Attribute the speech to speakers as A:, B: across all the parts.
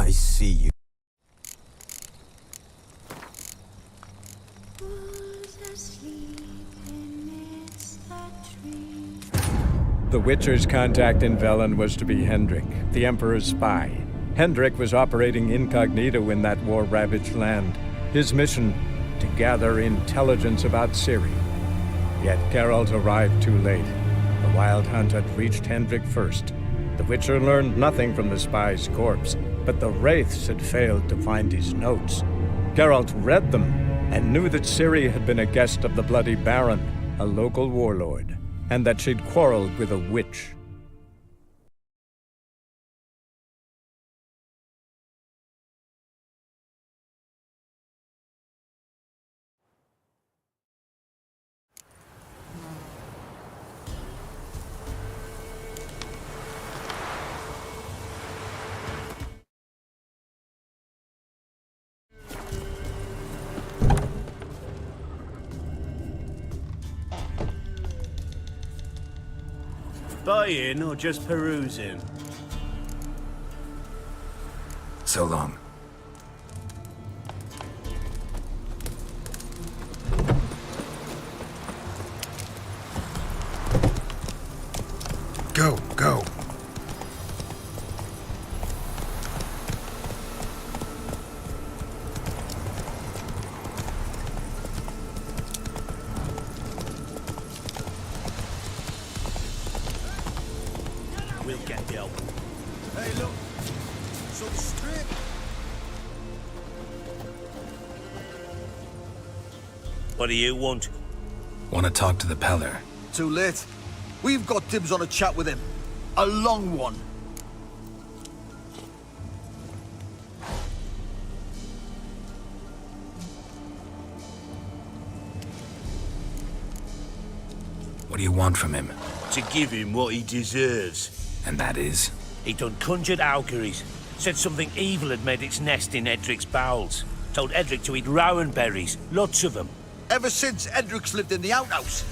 A: I see you.
B: The Witcher's contact in Velen was to be Hendrik, the Emperor's spy. Hendrik was operating incognito in that war-ravaged land. His mission, to gather intelligence about Ciri. Yet Geralt arrived too late. The Wild Hunt had reached Hendrik first. The Witcher learned nothing from the spy's corpse, but the Wraiths had failed to find his notes. Geralt read them and knew that Ciri had been a guest of the Bloody Baron, a local warlord, and that she'd quarreled with a witch.
C: Buying or just perusing?
D: So long. Go, go.
C: We'll get the help.
A: Hey, look. Some strip.
C: What do you want?
D: Want to talk to the Peller?
E: Too late. We've got dibs on a chat with him. A long one.
D: What do you want from him?
C: To give him what he deserves.
D: And that is?
C: He done conjured auguries. Said something evil had made its nest in Edric's bowels. Told Edric to eat rowan berries, lots of them.
E: Ever since Edric's lived in the outhouse.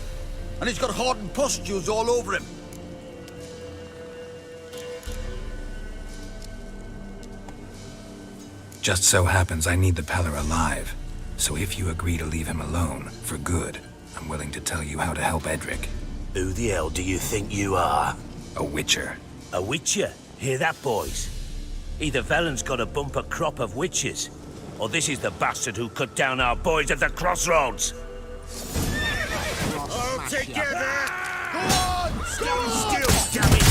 E: And he's got hardened pustules all over him.
D: Just so happens I need the Peller alive. So if you agree to leave him alone, for good, I'm willing to tell you how to help Edric.
C: Who the hell do you think you are?
D: A Witcher.
C: A witcher? Hear that, boys? Either Velen's got a bumper crop of witches, or this is the bastard who cut down our boys at the crossroads.
E: All together! Go on!
C: Stand still, damn it!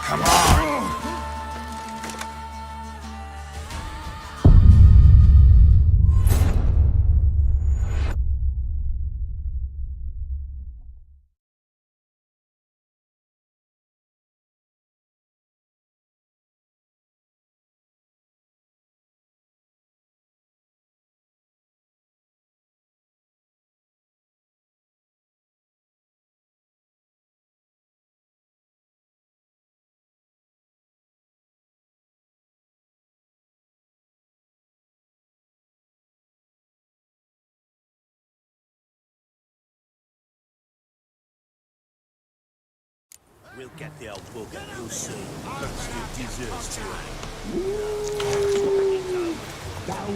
D: Come on!
C: We'll get the old bugger, you'll see. Bastard deserves to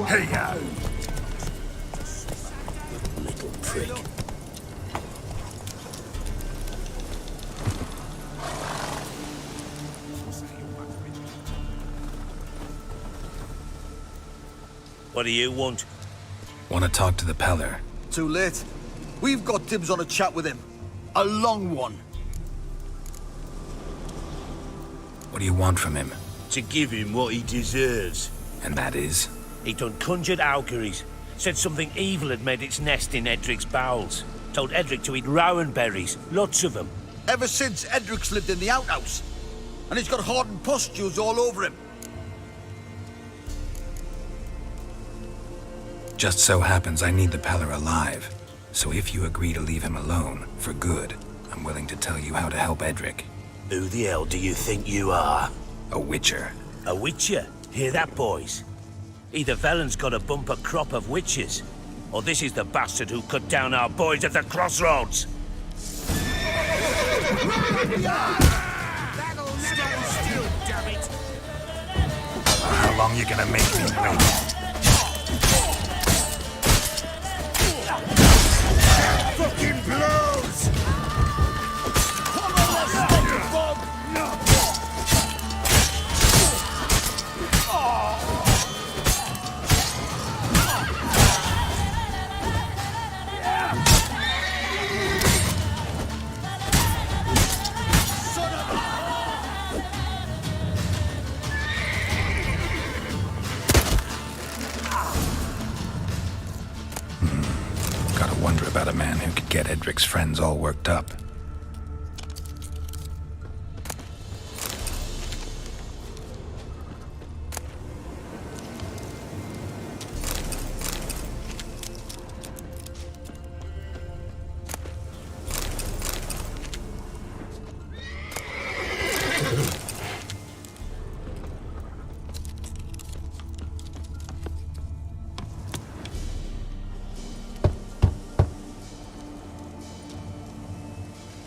D: Hey-ya!
C: little prick. What do you want?
D: Want to talk to the Peller?
E: Too late. We've got dibs on a chat with him. A long one.
D: What do you want from him?
C: To give him what he deserves.
D: And that is?
C: He done conjured auguries. Said something evil had made its nest in Edric's bowels. Told Edric to eat rowan berries, lots of them.
E: Ever since Edric's lived in the outhouse. And he's got hardened pustules all over him.
D: Just so happens I need the Peller alive. So if you agree to leave him alone, for good, I'm willing to tell you how to help Edric.
C: Who the hell do you think you are?
D: A witcher.
C: A witcher? Hear that, boys? Either Velen's got a bumper crop of witches, or this is the bastard who cut down our boys at the crossroads.
D: How long you gonna make me wait?
A: Fucking blows!
D: Gotta wonder about a man who could get Edric's friends all worked up.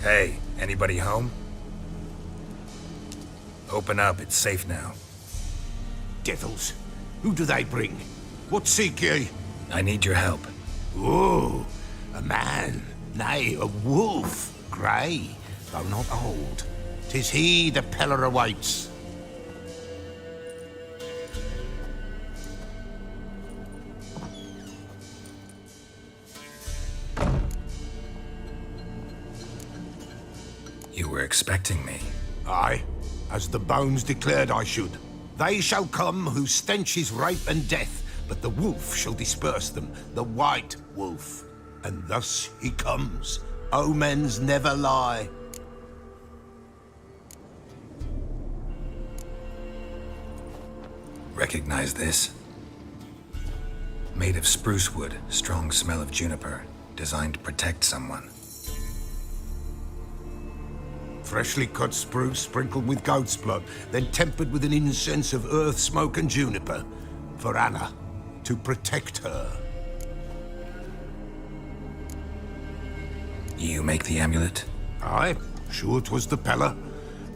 D: Hey, anybody home? Open up, it's safe now.
F: Devils, who do they bring? What seek ye?
D: I need your help.
F: Oh, a man, nay, a wolf, grey, though not old. 'Tis he the Peller awaits.
D: You were expecting me.
F: Aye, as the bones declared I should. They shall come whose stench is rape and death, but the wolf shall disperse them, the white wolf. And thus he comes. Omens never lie.
D: Recognize this? Made of spruce wood, strong smell of juniper, designed to protect someone.
F: Freshly cut spruce sprinkled with goat's blood, then tempered with an incense of earth, smoke and juniper. For Anna, to protect her.
D: You make the amulet?
F: Aye, sure 'twas the Peller.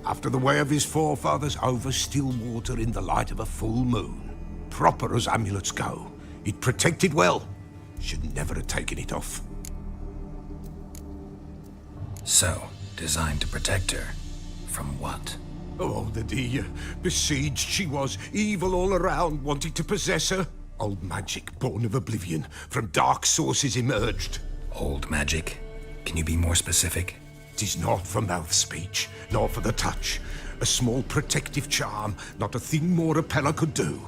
F: After the way of his forefathers, over still water in the light of a full moon. Proper as amulets go. It protected well. Should never have taken it off.
D: So, designed to protect her. From what?
F: Oh, the dear. Besieged she was, evil all around, wanting to possess her. Old magic, born of oblivion, from dark sources emerged.
D: Old magic? Can you be more specific?
F: 'Tis not for mouth speech, nor for the touch. A small protective charm, not a thing more a Peller could do.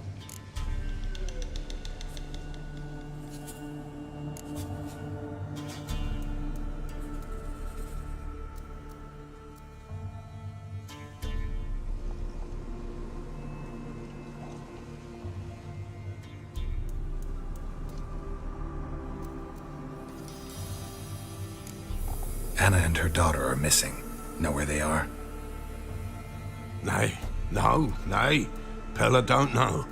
D: Anna and her daughter are missing. Know where they are?
F: Nay, nay. Peller don't know.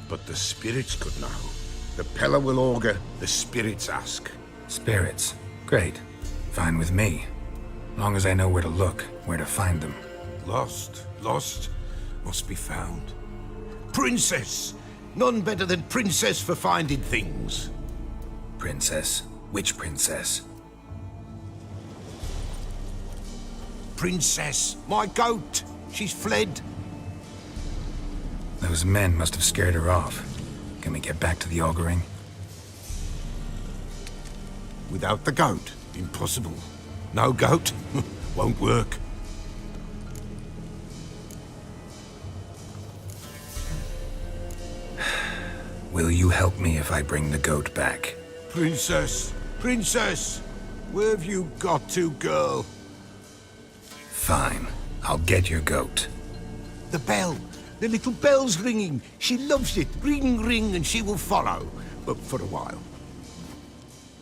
F: But the spirits could know. The Peller will augur, the spirits ask.
D: Spirits. Great. Fine with me. Long as I know where to look, where to find them.
F: Lost, must be found. Princess! None better than Princess for finding things.
D: Princess? Which princess?
F: Princess, my goat! She's fled.
D: Those men must have scared her off. Can we get back to the auguring?
F: Without the goat, impossible. No goat, won't work.
D: Will you help me if I bring the goat back?
F: Princess, where have you got to, girl?
D: Fine. I'll get your goat.
F: The bell, the little bell's ringing. She loves it. Ring, ring, and she will follow. But for a while.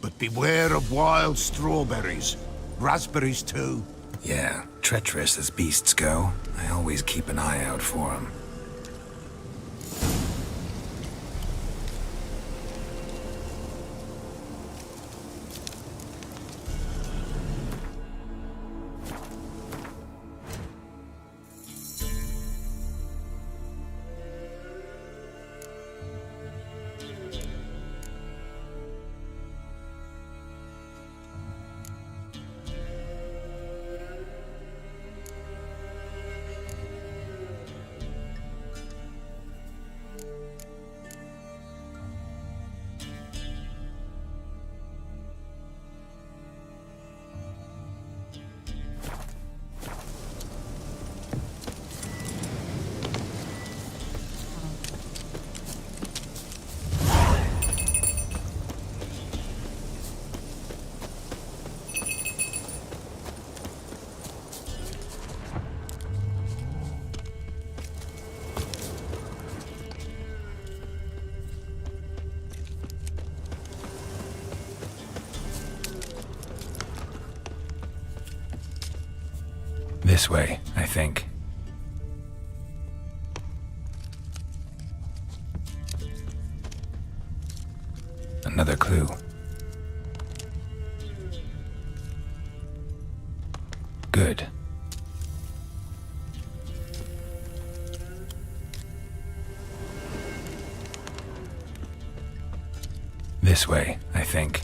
F: But beware of wild strawberries. Raspberries too.
D: Yeah, treacherous as beasts go. I always keep an eye out for them. This way, I think. Another clue. Good. This way, I think.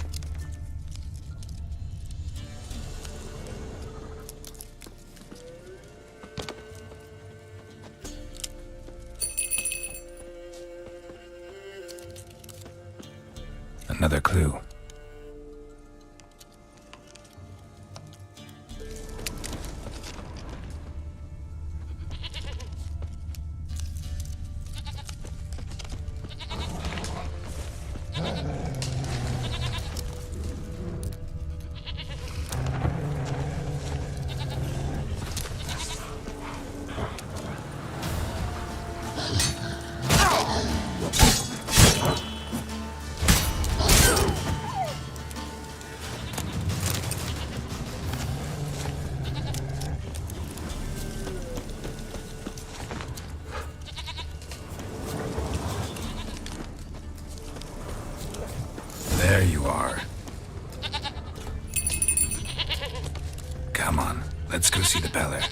D: Another clue. There you are. Come on, let's go see the Peller.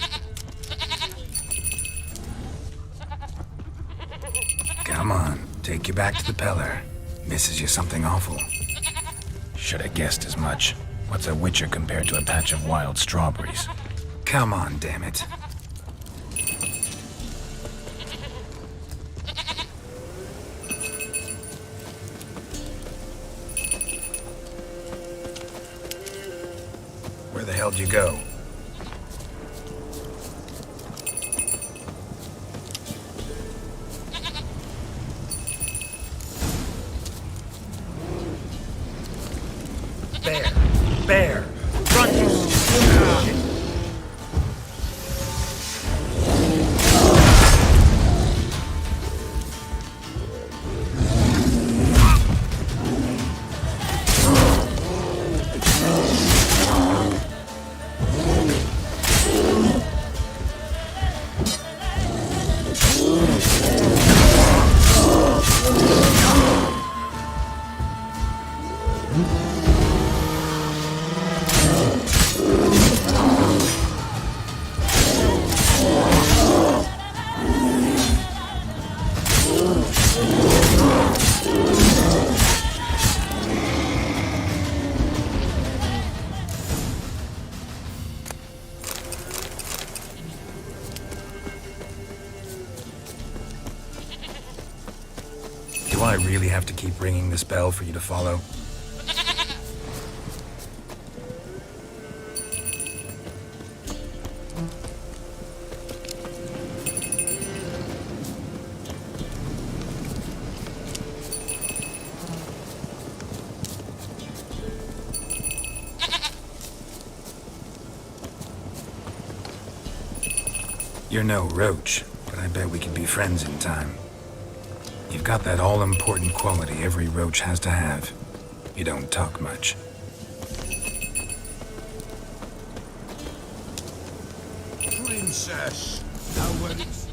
D: Come on, take you back to the Peller. Misses you something awful. Should have guessed as much. What's a witcher compared to a patch of wild strawberries? Come on, damn it. Where the hell'd you go? Bear! Run, you stupid shit! Do I really have to keep ringing this bell for you to follow? You're no roach, but I bet we could be friends in time. You've got that all-important quality every roach has to have. You don't talk much.
F: princess. No worries.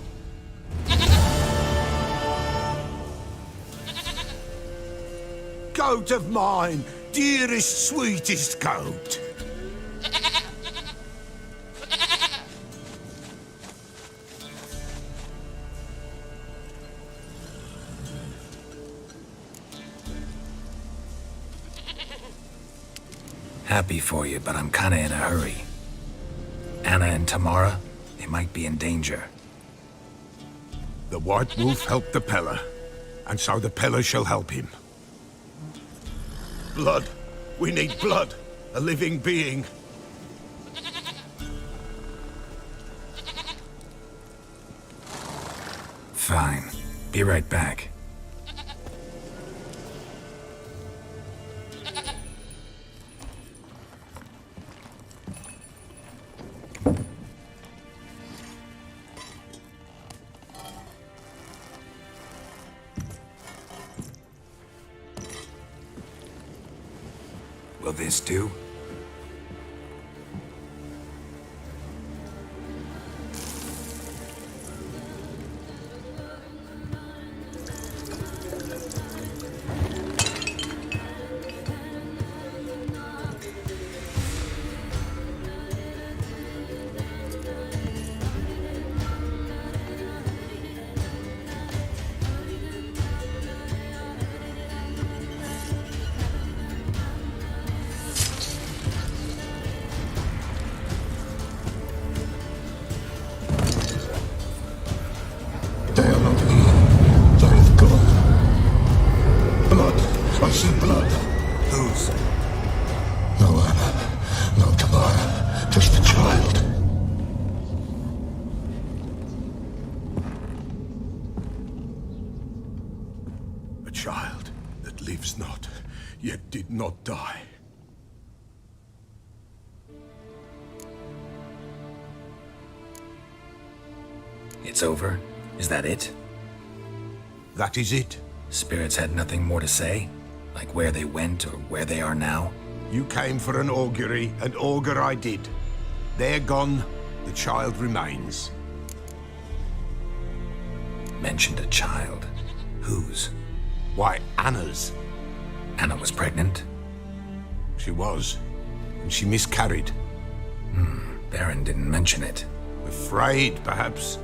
F: Goat of mine, dearest, sweetest goat.
D: Happy for you, but I'm kinda in a hurry. Anna and Tamara, they might be in danger.
F: The White Wolf helped the Peller, and so the Peller shall help him. Blood. We need blood. A living being.
D: Fine. Be right back. Will this do?
F: They are not here. They have gone. Blood. I see blood.
D: Whose?
F: No Anna. No Tamara. Just the child. A child that lives not, yet did not die.
D: It's over? Is that it?
F: That is it.
D: Spirits had nothing more to say? Like where they went or where they are now?
F: You came for an augury, and augur I did. They're gone, the child remains.
D: Mentioned a child. Whose?
F: Why, Anna's.
D: Anna was pregnant?
F: She was, and she miscarried.
D: Baron didn't mention it.
F: Afraid, perhaps,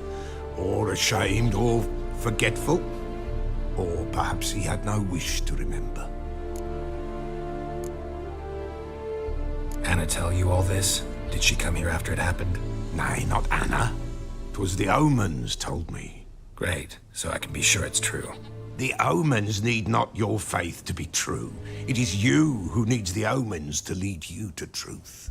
F: or ashamed, or forgetful. Or perhaps he had no wish to remember.
D: Anna tell you all this? Did she come here after it happened?
F: Nay, not Anna. 'Twas the omens told me.
D: Great, so I can be sure it's true.
F: The omens need not your faith to be true. It is you who needs the omens to lead you to truth.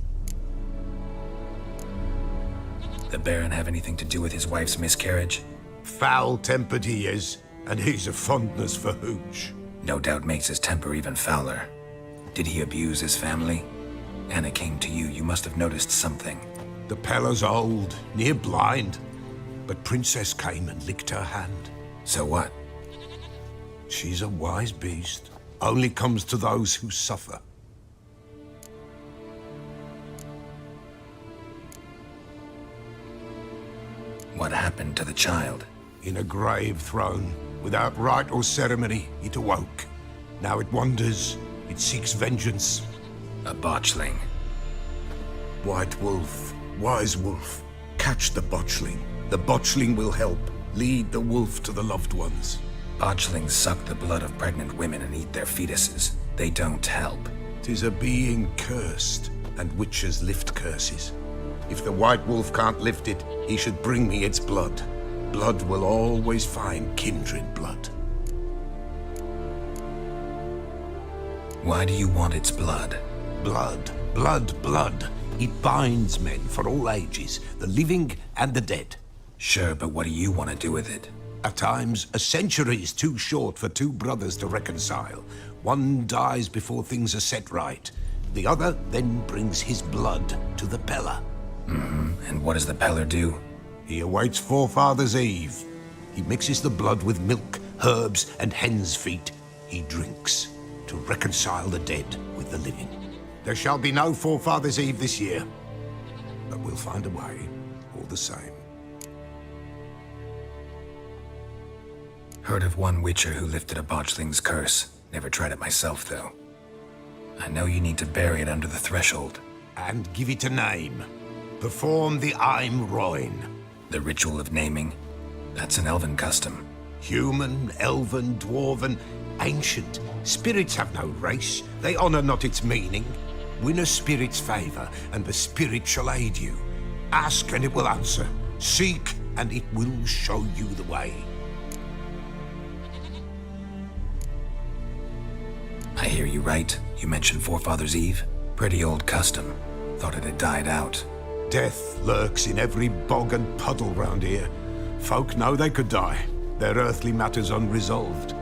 D: The Baron have anything to do with his wife's miscarriage?
F: Foul-tempered he is, and he's a fondness for hooch.
D: No doubt makes his temper even fouler. Did he abuse his family? Anna came to you, you must have noticed something.
F: The Peller's old, near blind, but Princess came and licked her hand.
D: So what?
F: She's a wise beast, only comes to those who suffer.
D: What happened to the child?
F: In a grave thrown, without rite or ceremony, it awoke. Now it wanders, it seeks vengeance.
D: A botchling.
F: White Wolf, wise wolf, catch the botchling. The botchling will help, lead the wolf to the loved ones.
D: Botchlings suck the blood of pregnant women and eat their fetuses. They don't help.
F: 'Tis a being cursed, and witches lift curses. If the White Wolf can't lift it, he should bring me its blood. Blood will always find kindred blood.
D: Why do you want its blood?
F: Blood, blood, blood. It binds men for all ages, the living and the dead.
D: Sure, but what do you want to do with it?
F: At times, a century is too short for two brothers to reconcile. One dies before things are set right. The other then brings his blood to the Peller.
D: And what does the Peller do?
F: He awaits Forefather's Eve. He mixes the blood with milk, herbs, and hen's feet. He drinks to reconcile the dead with the living. There shall be no Forefather's Eve this year, but we'll find a way all the same.
D: Heard of one witcher who lifted a botchling's curse. Never tried it myself, though. I know you need to bury it under the threshold.
F: And give it a name. Perform the Aim Roin.
D: The ritual of naming. That's an elven custom.
F: Human, elven, dwarven, ancient. Spirits have no race. They honor not its meaning. Win a spirit's favor, and the spirit shall aid you. Ask, and it will answer. Seek, and it will show you the way.
D: I hear you right. You mentioned Forefathers' Eve? Pretty old custom. Thought it had died out.
F: Death lurks in every bog and puddle round here. Folk know they could die, their earthly matters unresolved.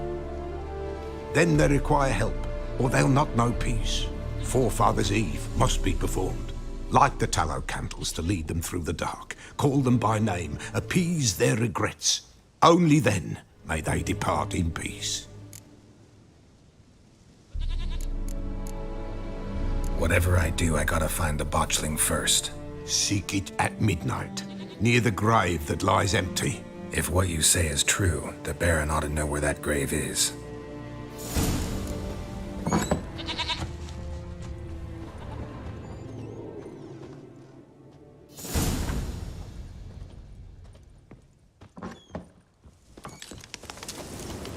F: Then they require help, or they'll not know peace. Forefathers' Eve must be performed. Light the tallow candles to lead them through the dark. Call them by name, appease their regrets. Only then may they depart in peace.
D: Whatever I do, I gotta find the botchling first.
F: Seek it at midnight, near the grave that lies empty.
D: If what you say is true, the Baron ought to know where that grave is.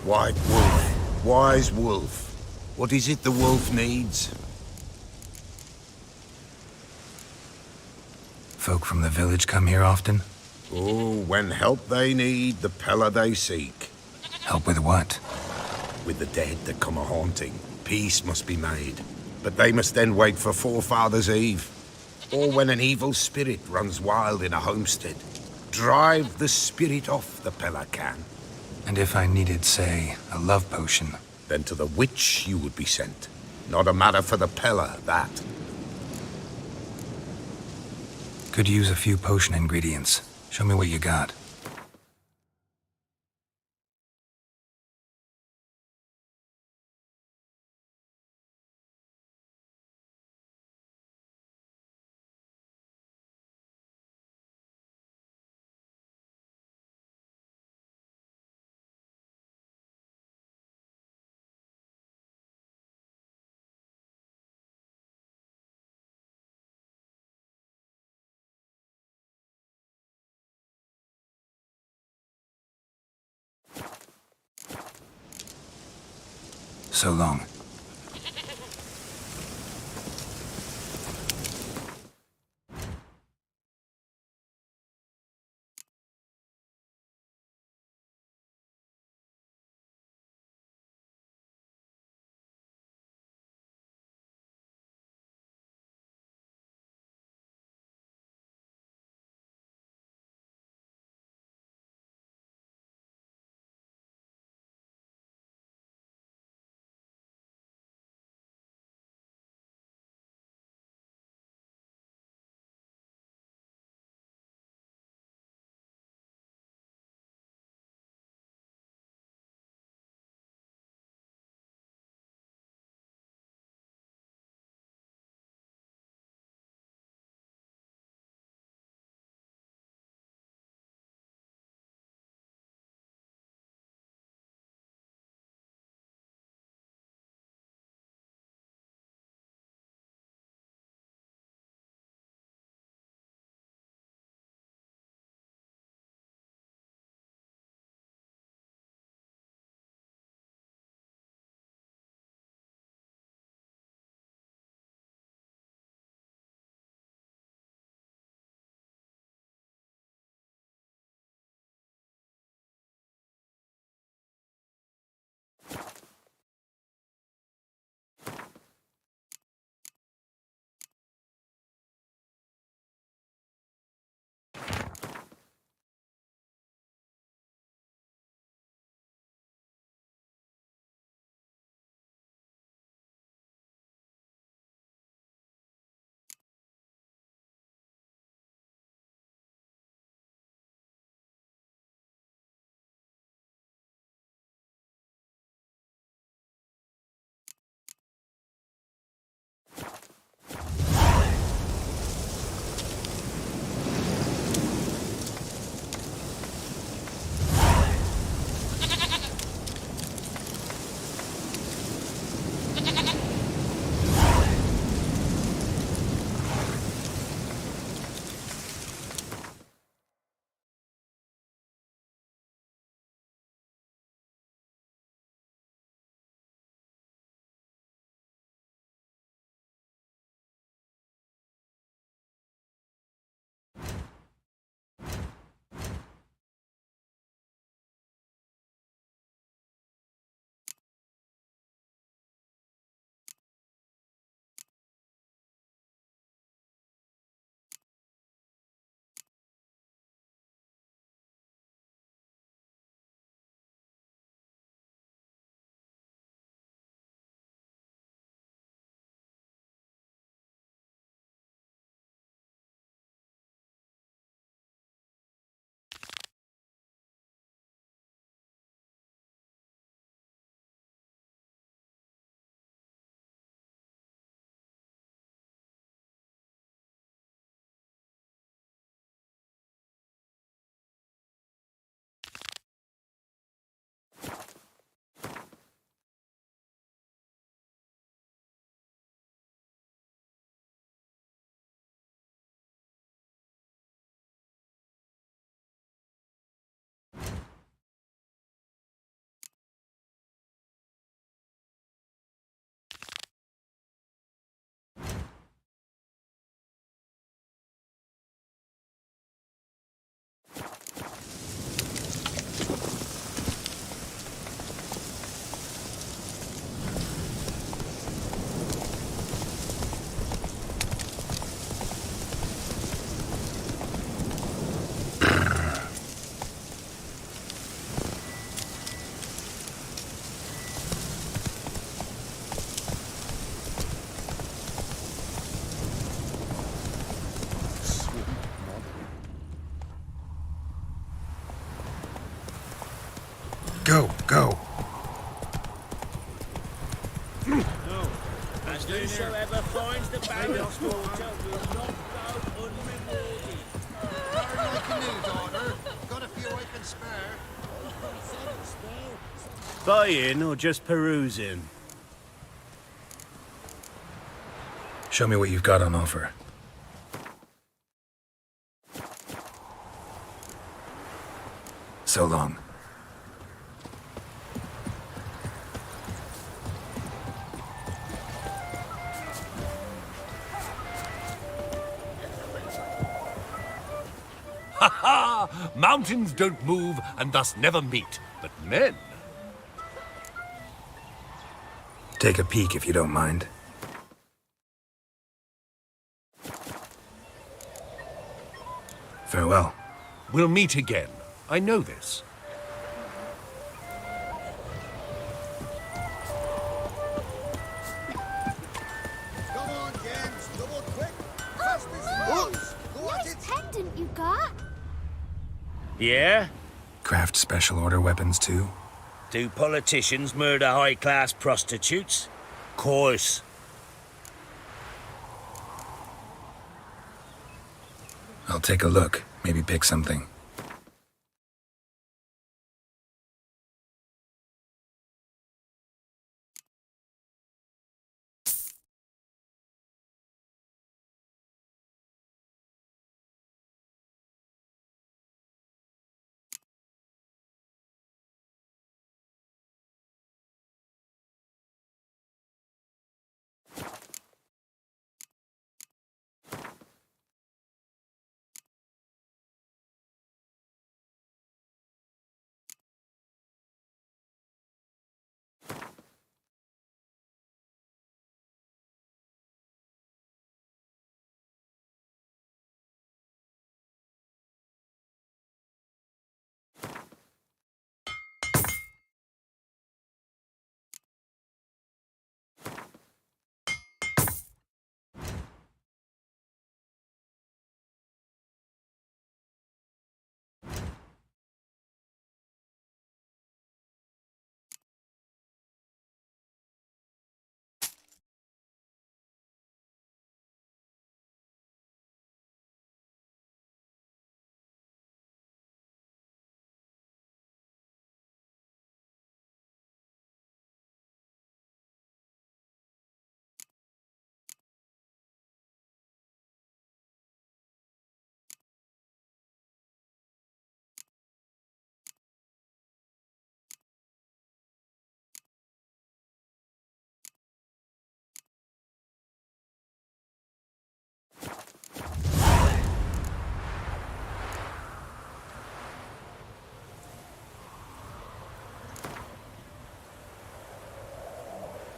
F: White Wolf, wise wolf. What is it the wolf needs?
D: Folk from the village come here often?
F: Oh, when help they need, the Pella they seek.
D: Help with what?
F: With the dead that come a-haunting, peace must be made. But they must then wait for Forefathers' Eve. Or when an evil spirit runs wild in a homestead. Drive the spirit off, the Pella can.
D: And if I needed, say, a love potion?
F: Then to the witch you would be sent. Not a matter for the Pella, that.
D: Could use a few potion ingredients. Show me what you got. So long. Go, go.
C: And whosoever finds the Baron's water will not go unrewarded.
F: Very like a new daughter. Got a few I can spare.
C: Buying or just perusing?
D: Show me what you've got on offer. So long.
A: Mountains don't move and thus never meet, but men.
D: Take a peek if you don't mind. Farewell.
A: We'll meet again. I know this.
E: Come on, gents. Double quick. Fast as mouse. Go at it.
G: Nice pendant you got.
C: Yeah?
D: Craft special order weapons too?
C: Do politicians murder high-class prostitutes? Course.
D: I'll take a look. Maybe pick something.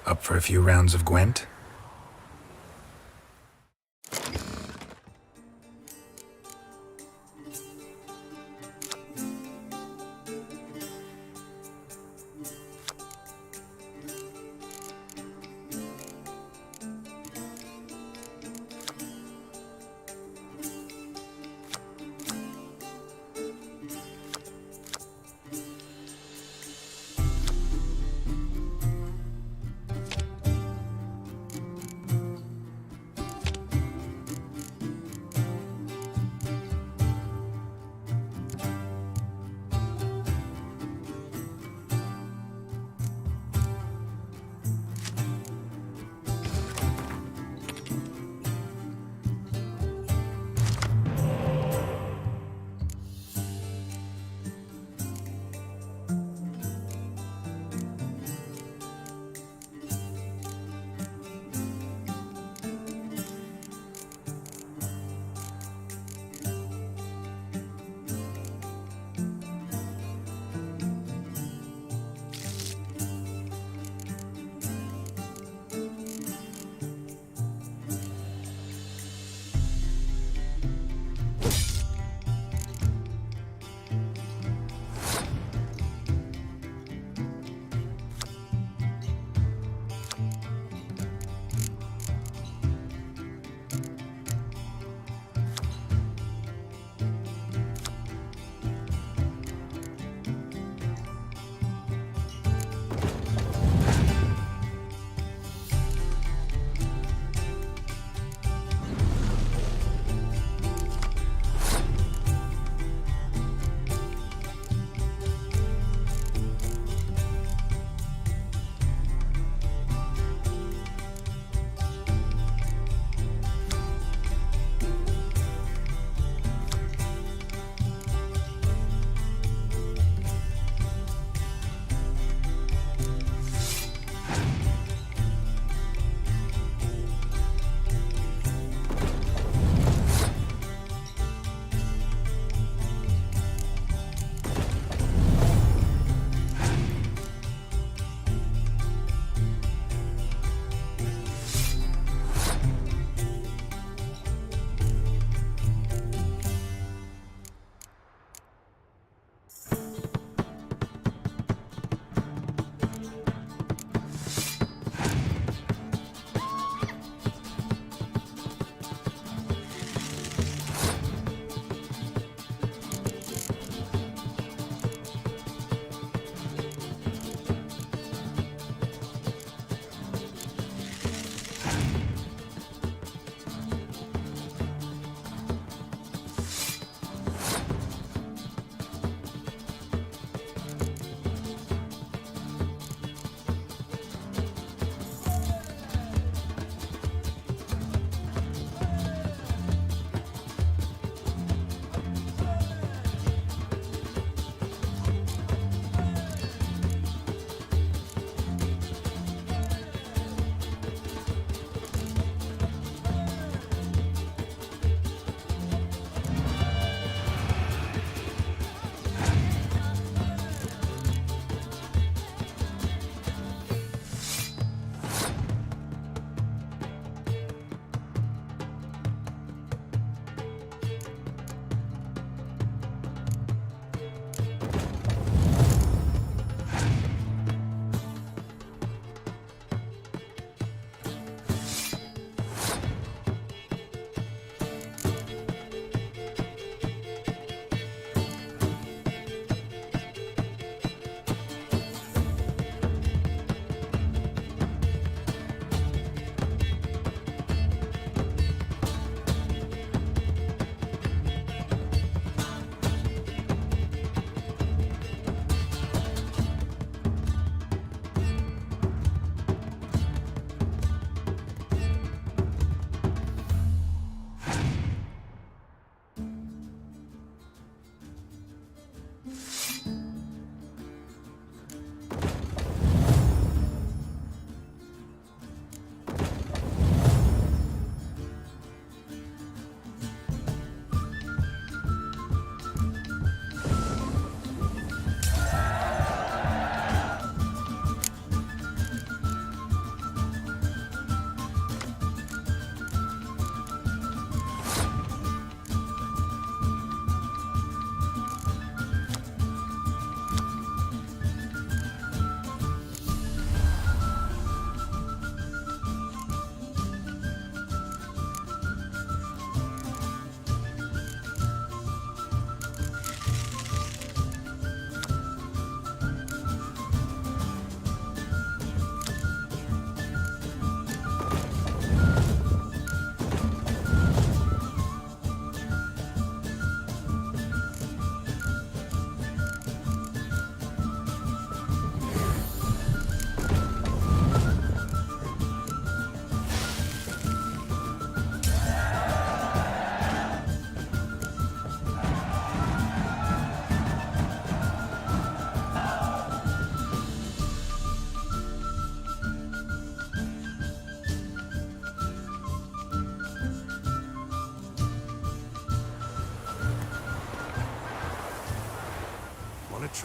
D: Up for a few rounds of Gwent?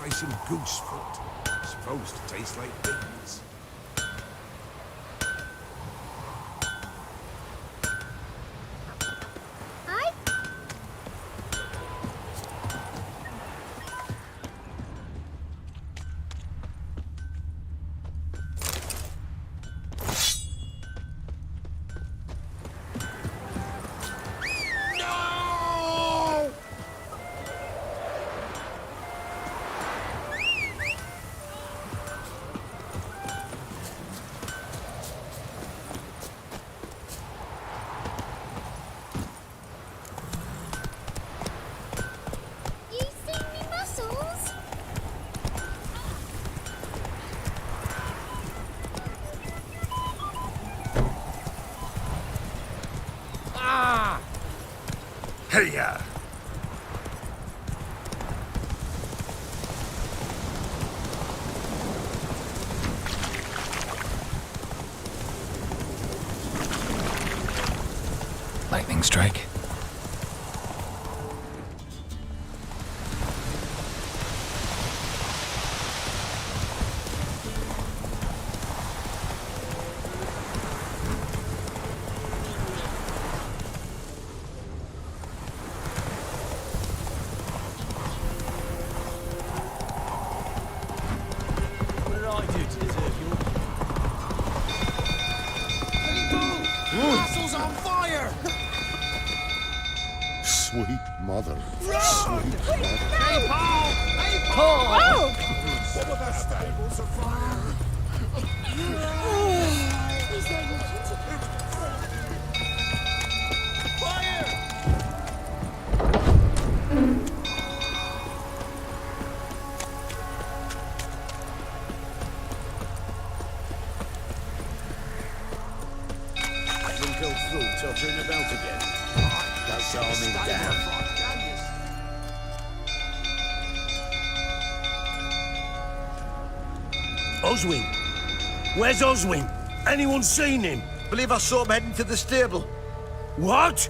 F: Try some goose foot. Supposed to taste like beans.
G: Hi. You see me muscles?
D: Hey-ya! Lightning strike.
C: What did I do to deserve your...
E: Castle's on fire!
F: Sweet mother.
G: Hey, Paul! Oh!
F: Some of our stables are fire.
G: He's like a kitty cat.
C: Wrinkle through, tottering about again. That's arming down. Oswin! Where's Oswin? Anyone seen him?
E: Believe I saw him heading to the stable.
C: What?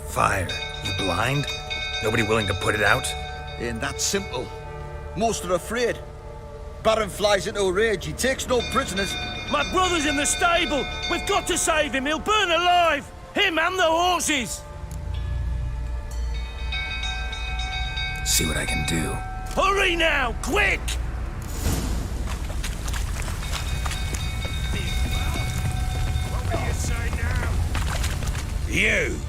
D: Fire. You blind? Nobody willing to put it out?
E: Ain't that simple. Most are afraid. Baron flies into a rage. He takes no prisoners.
C: My brother's in the stable! We've got to save him! He'll burn alive! Him and the horses!
D: See what I can do.
C: Hurry now! Quick! You!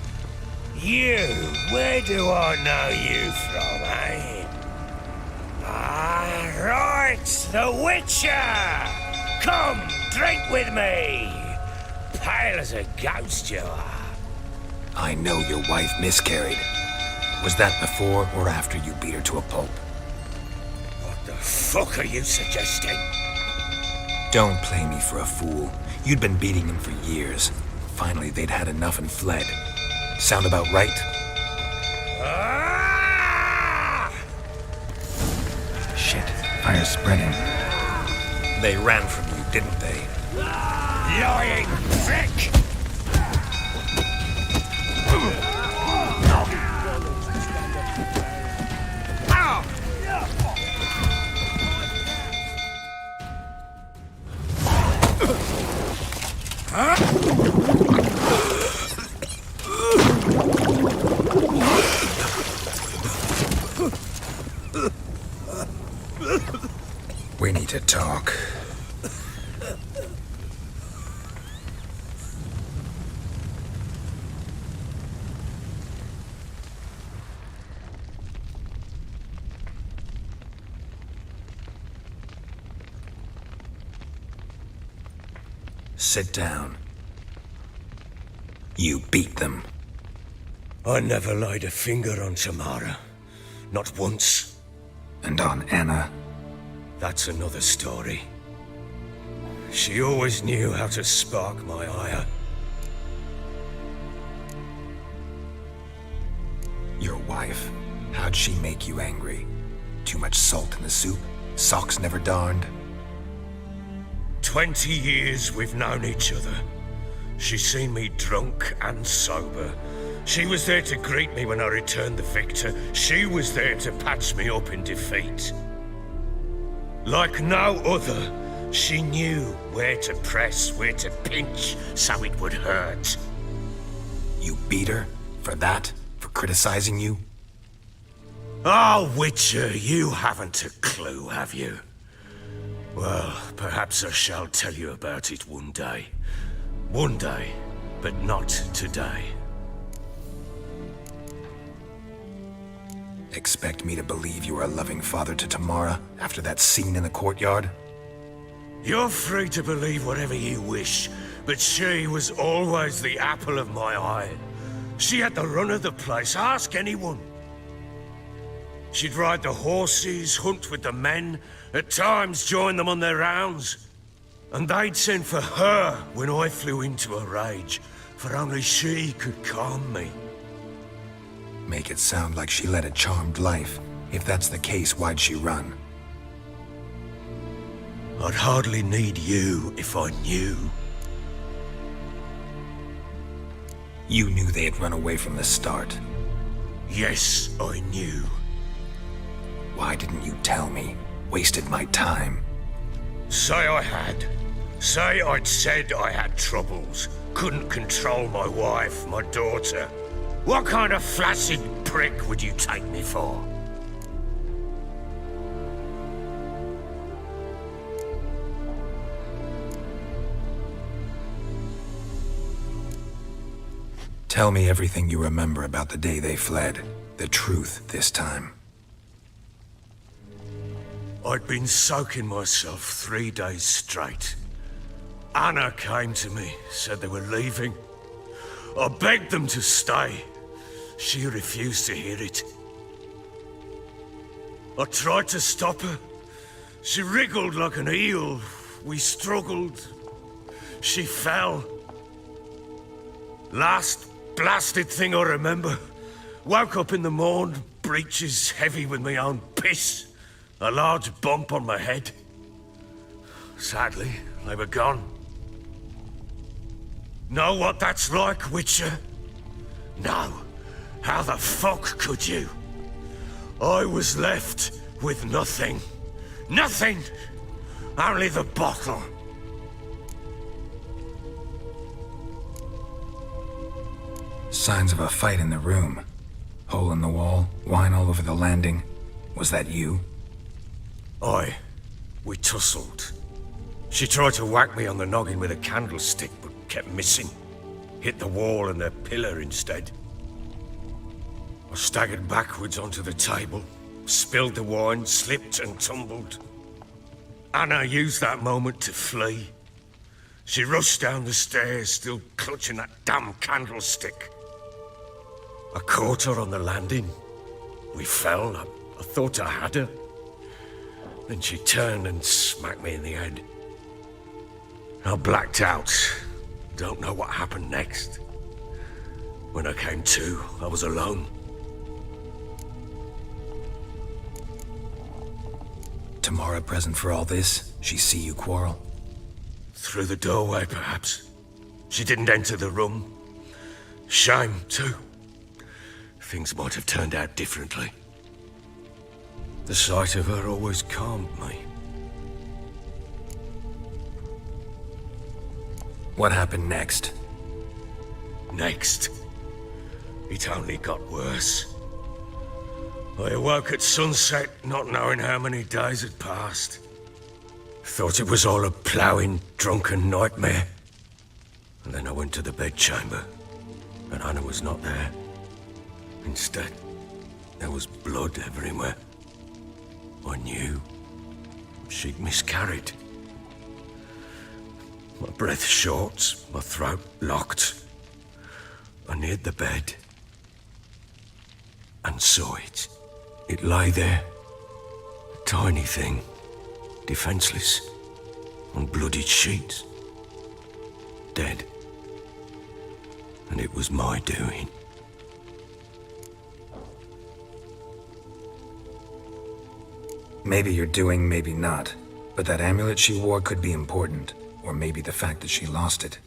C: Where do I know you from, eh? Ah, right! The Witcher! Come, drink with me! Pale as a ghost you are.
D: I know your wife miscarried. Was that before or after you beat her to a pulp?
C: What the fuck are you suggesting?
D: Don't play me for a fool. You'd been beating them for years. Finally, they'd had enough and fled. Sound about right?
C: Ah!
D: Shit, fire's spreading. They ran from you, didn't they?
C: Lying prick!
D: We need to talk. Sit down. You beat them.
C: I never laid a finger on Tamara. Not once.
D: And on Anna.
C: That's another story. She always knew how to spark my ire.
D: Your wife. How'd she make you angry? Too much salt in the soup? Socks never darned?
C: 20 years we've known each other. She's seen me drunk and sober. She was there to greet me when I returned the victor. She was there to patch me up in defeat. Like no other, she knew where to press, where to pinch, so it would hurt.
D: You beat her? For that? For criticizing you?
C: Oh, Witcher, you haven't a clue, have you? Well, perhaps I shall tell you about it one day. One day, but not today.
D: Expect me to believe you are a loving father to Tamara after that scene in the courtyard?
C: You're free to believe whatever you wish, but she was always the apple of my eye. She had the run of the place, ask anyone. She'd ride the horses, hunt with the men, at times join them on their rounds. And they'd send for her when I flew into a rage, for only she could calm me.
D: Make it sound like she led a charmed life. If that's the case, why'd she run?
C: I'd hardly need you if I knew.
D: You knew they had run away from the start.
C: Yes, I knew.
D: Why didn't you tell me? Wasted my time.
C: Say I had. Say I'd said I had troubles. Couldn't control my wife, my daughter. What kind of flaccid prick would you take me for?
D: Tell me everything you remember about the day they fled. The truth this time.
C: I'd been soaking myself 3 days straight. Anna came to me, said they were leaving. I begged them to stay. She refused to hear it. I tried to stop her. She wriggled like an eel. We struggled. She fell. Last blasted thing I remember. Woke up in the morn, breeches heavy with my own piss. A large bump on my head. Sadly, they were gone. Know what that's like, Witcher? No. How the fuck could you? I was left with nothing. Nothing! Only the bottle.
D: Signs of a fight in the room. Hole in the wall, wine all over the landing. Was that you?
C: We tussled. She tried to whack me on the noggin with a candlestick, but kept missing. Hit the wall and the pillar instead. I staggered backwards onto the table, spilled the wine, slipped and tumbled. Anna used that moment to flee. She rushed down the stairs, still clutching that damn candlestick. I caught her on the landing. We fell. I thought I had her. Then she turned and smacked me in the head. I blacked out. Don't know what happened next. When I came to, I was alone.
D: Tamara present for all this? She see you quarrel?
C: Through the doorway, perhaps. She didn't enter the room. Shame, too. Things might have turned out differently. The sight of her always calmed me.
D: What happened next?
C: Next, it only got worse. I awoke at sunset, not knowing how many days had passed. Thought it was all a ploughing, drunken nightmare. And then I went to the bedchamber, and Anna was not there. Instead, there was blood everywhere. I knew she'd miscarried. My breath short, my throat locked. I neared the bed and saw it. It lay there, a tiny thing, defenseless, on bloodied sheets, dead. And it was my doing.
D: Maybe you're doing, maybe not. But that amulet she wore could be important. Or maybe the fact that she lost it.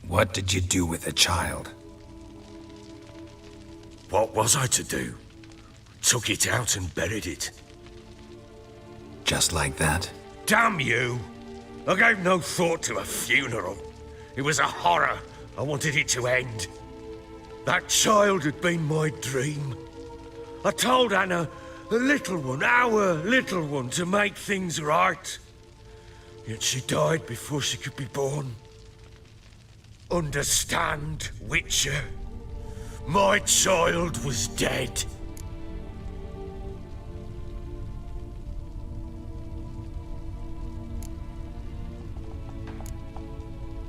D: What did you do with the child?
C: What was I to do? took it out and buried it.
D: Just like that?
C: Damn you! I gave no thought to a funeral. It was a horror. I wanted it to end. That child had been my dream. I told Anna, the little one, our little one, to make things right. Yet she died before she could be born. Understand, Witcher? My child was dead.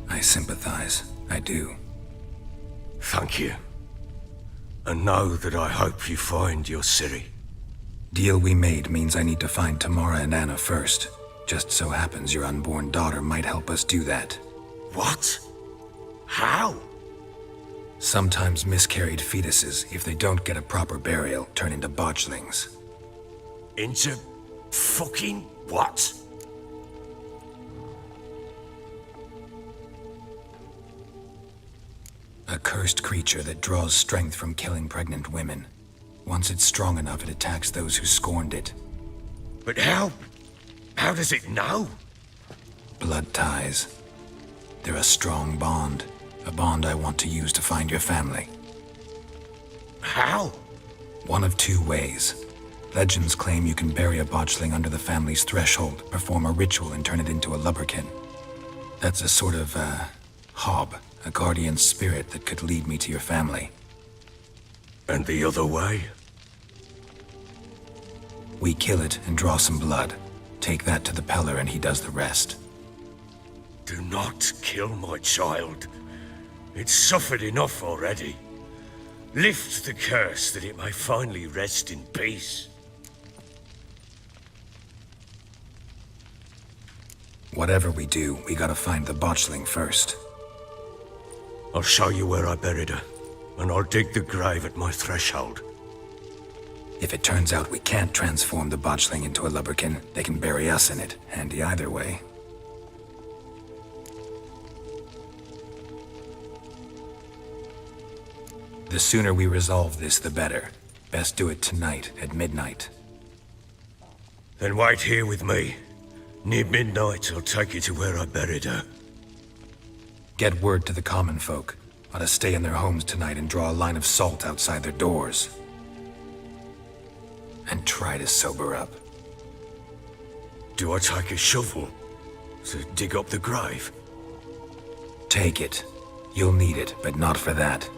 D: I sympathize. I do.
C: Thank you. And know that I hope you find your Ciri.
D: Deal we made means I need to find Tamara and Anna first. Just so happens your unborn daughter might help us do that.
C: What? How?
D: Sometimes miscarried fetuses, if they don't get a proper burial, turn into botchlings.
C: Into fucking what?
D: A cursed creature that draws strength from killing pregnant women. Once it's strong enough, it attacks those who scorned it.
C: But how? How does it know?
D: Blood ties. They're a strong bond. A bond I want to use to find your family.
C: How?
D: One of two ways. Legends claim you can bury a botchling under the family's threshold, perform a ritual, and turn it into a lubberkin. That's a sort of, hob, a guardian spirit that could lead me to your family.
C: And the other way?
D: We kill it and draw some blood. Take that to the Peller and he does the rest.
C: Do not kill my child. It's suffered enough already. Lift the curse that it may finally rest in peace.
D: Whatever we do, we gotta find the botchling first.
C: I'll show you where I buried her, and I'll dig the grave at my threshold.
D: If it turns out we can't transform the botchling into a lubberkin, they can bury us in it. Handy either way. The sooner we resolve this, the better. Best do it tonight, at midnight.
C: Then wait here with me. Near midnight, I'll take you to where I buried her.
D: Get word to the common folk. Ought to stay in their homes tonight and draw a line of salt outside their doors. And try to sober up.
C: Do I take a shovel to dig up the grave?
D: Take it. You'll need it, but not for that.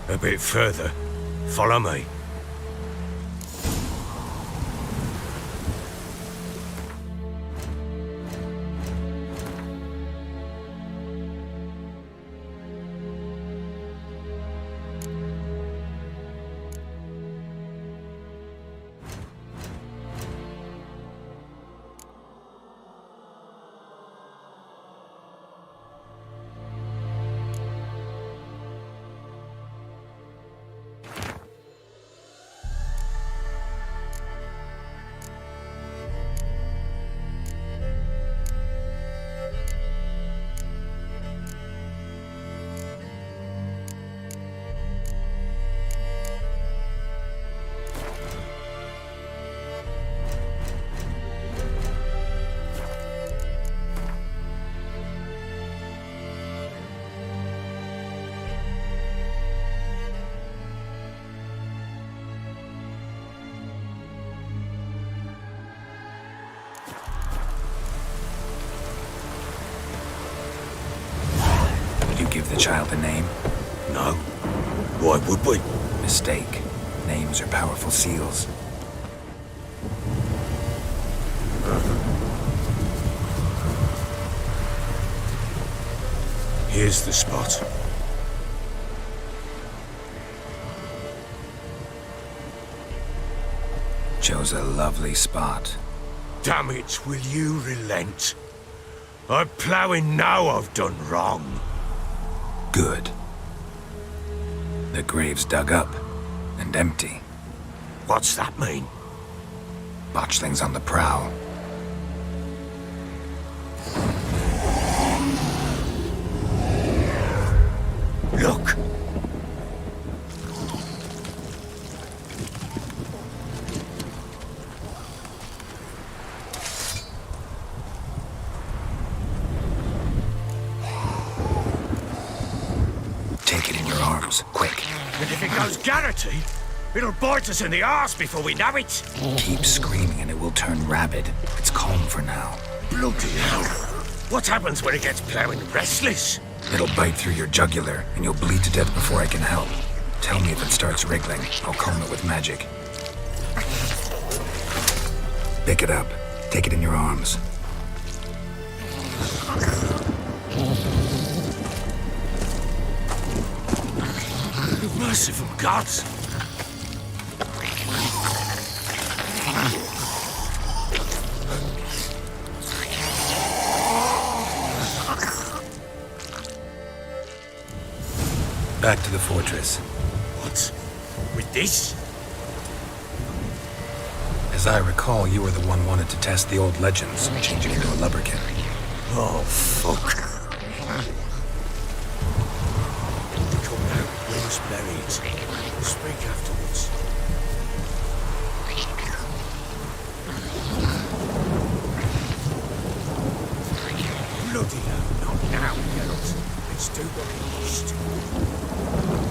C: A bit further. Follow me.
D: Give the child a name?
C: No. Why would we?
D: Mistake. Names are powerful seals.
C: Here's the spot.
D: Chose a lovely spot.
C: Damn it, will you relent? I'm ploughing now I've done wrong.
D: Good. The grave's dug up and empty.
C: What's that mean?
D: Botchling's on the prowl.
C: Look!
D: Take it in your arms, quick.
C: And if it goes Garrity, it'll bite us in the arse before we know it.
D: Keep screaming and it will turn rabid. It's calm for now.
C: Bloody hell. What happens when it gets plowing restless?
D: It'll bite through your jugular, and you'll bleed to death before I can help. Tell me if it starts wriggling. I'll calm it with magic. Pick it up. Take it in your arms.
C: Merciful gods!
D: Back to the fortress.
C: What? With this?
D: As I recall, you were the one wanted to test the old legends, changing into a lubberkin.
C: Oh, fuck. Come now, where's buried? We'll speak afterwards. Bloody hell, not now, Geralt. Let's do what we must.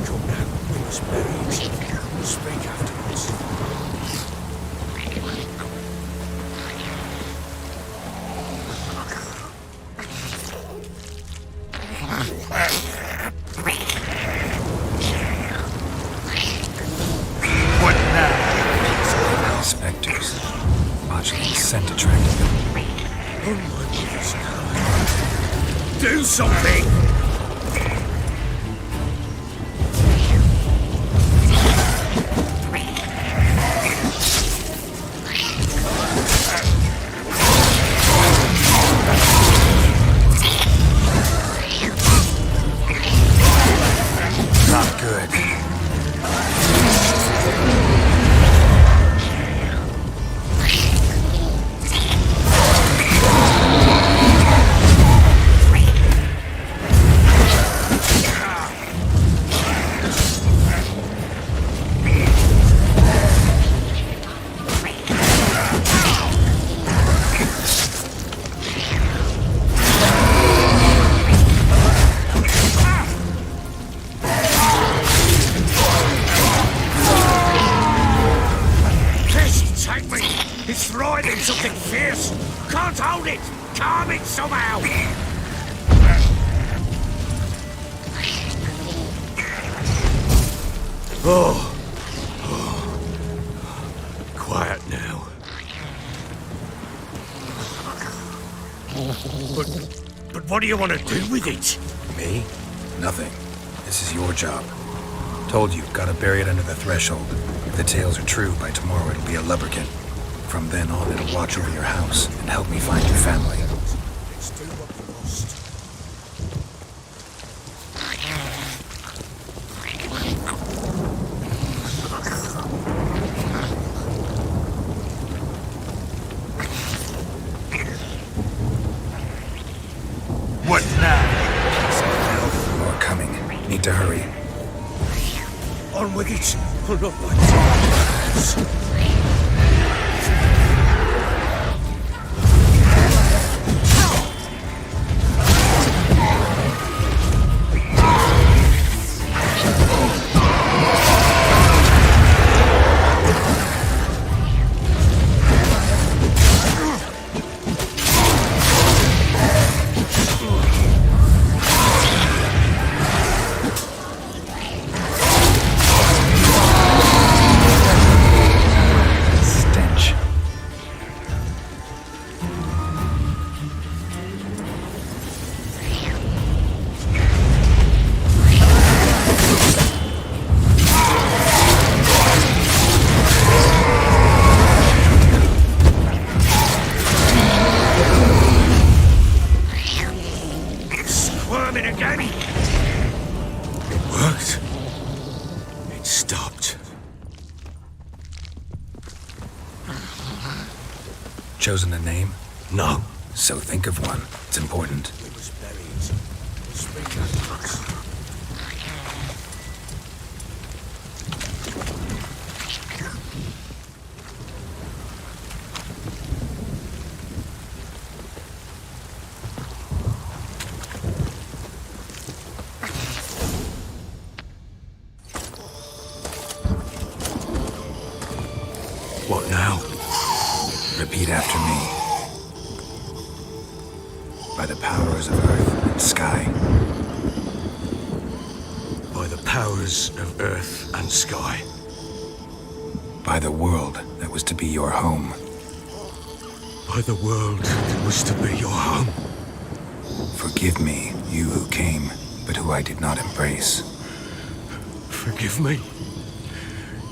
C: Come now, where's buried? We'll speak afterwards.
D: What now? Specters. Watching the scent attracted them.
C: Oh my goodness, no. Do something!
D: Not good.
C: It's thriving something fierce! Can't hold it! Calm it somehow! Oh. Quiet now. But what do you want to do with it?
D: Me? Nothing. This is your job. Told you, gotta bury it under the threshold. If the tales are true, by tomorrow it'll be a lubberkin. From then on, it'll watch over your house and help me find your family.
C: Let's do what we must.
D: What now? More coming. Need to hurry.
C: On with it! Pull up like zombies.
D: Chosen a name?
C: No.
D: So think of one. It's important.
C: It was buried. We'll speak afterwards. What now?
D: Repeat after me. By the powers of earth and sky.
C: By the powers of earth and sky.
D: By the world that was to be your home.
C: By the world that was to be your home.
D: Forgive me, you who came, but who I did not embrace.
C: Forgive me.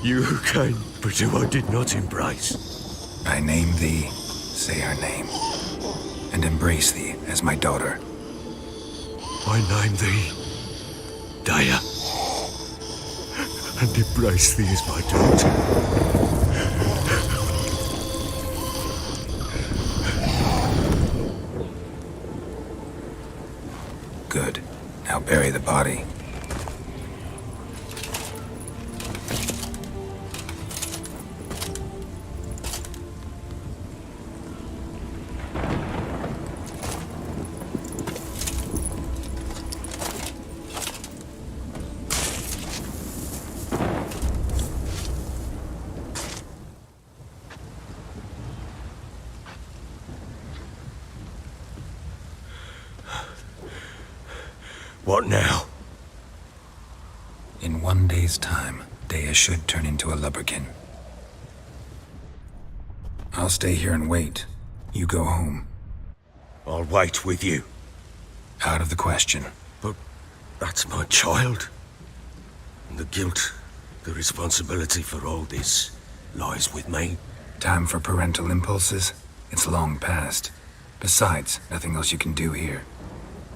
C: You who came, but who I did not embrace.
D: I name thee, say her name, and embrace thee as my daughter.
C: I name thee, Daya, and embrace thee as my daughter.
D: Good. Now bury the body.
C: What now?
D: In 1 day's time, Dea should turn into a lubberkin. I'll stay here and wait. You go home.
C: I'll wait with you.
D: Out of the question.
C: But that's my child. And the guilt, the responsibility for all this lies with me.
D: Time for parental impulses? It's long past. Besides, nothing else you can do here.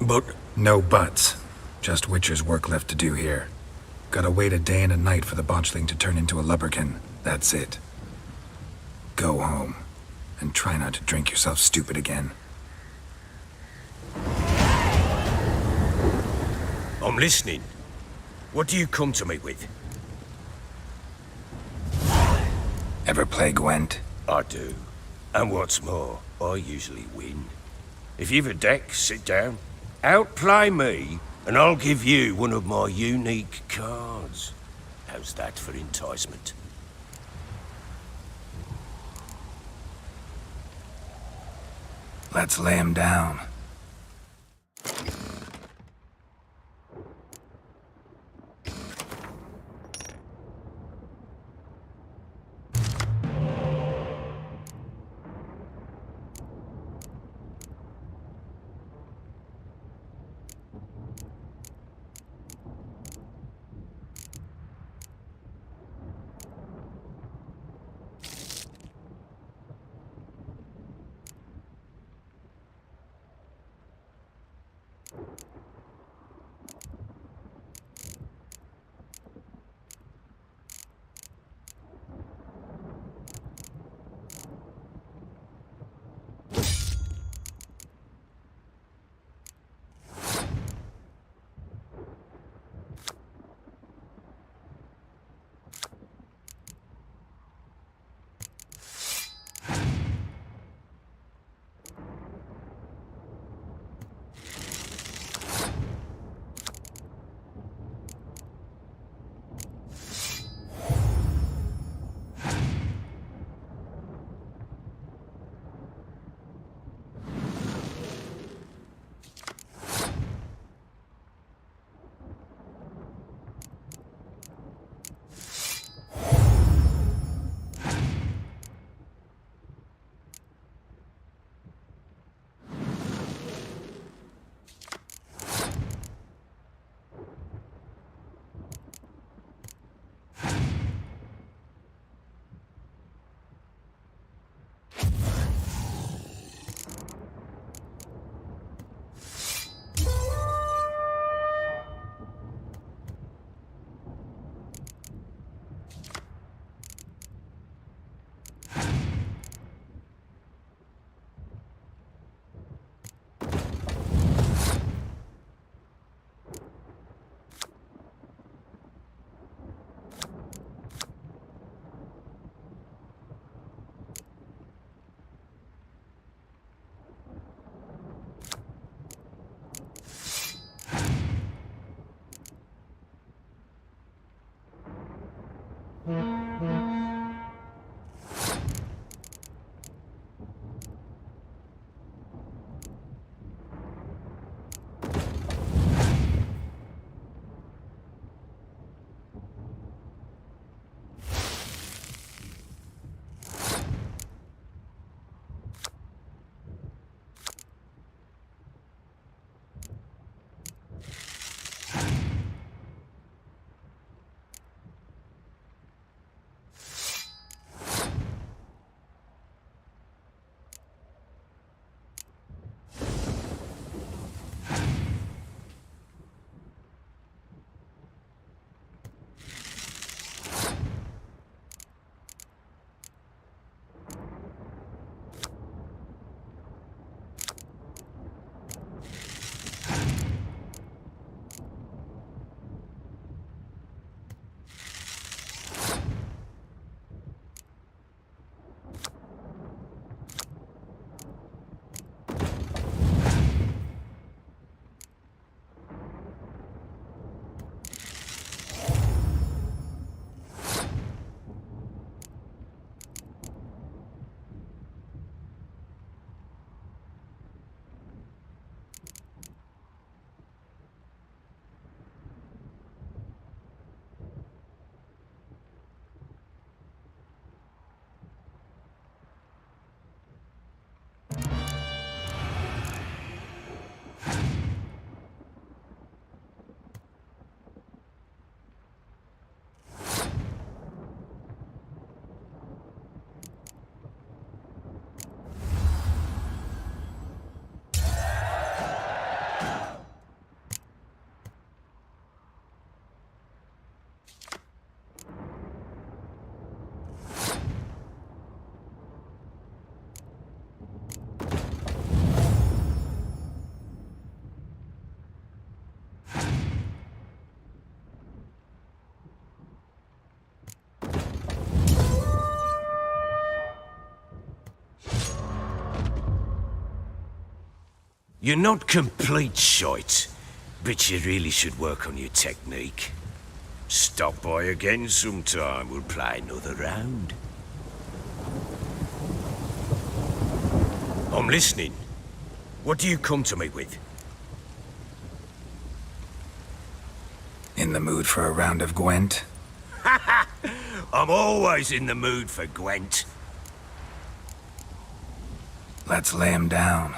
C: But
D: No buts. Just Witcher's work left to do here. Gotta wait a day and a night for the botchling to turn into a lubberkin. That's it. Go home. And try not to drink yourself stupid again.
C: I'm listening. What do you come to me with?
D: Ever play Gwent?
C: I do. And what's more, I usually win. If you've a deck, sit down. Outplay me, and I'll give you one of my unique cards. How's that for enticement?
D: Let's lay him down.
C: You're not complete shite, but you really should work on your technique. Stop by again sometime, we'll play another round. I'm listening. What do you come to me with?
D: In the mood for a round of Gwent?
C: I'm always in the mood for Gwent.
D: Let's lay him down.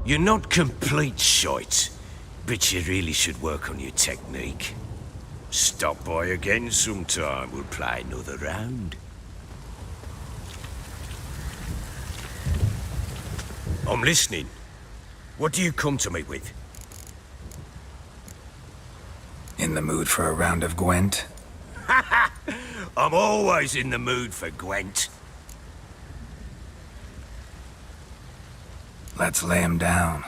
C: You're not complete shite, but you really should work on your technique. Stop by again sometime, we'll play another round. I'm listening. What do you come to me with?
D: In the mood for a round of Gwent?
C: I'm always in the mood for Gwent.
D: Let's lay him down.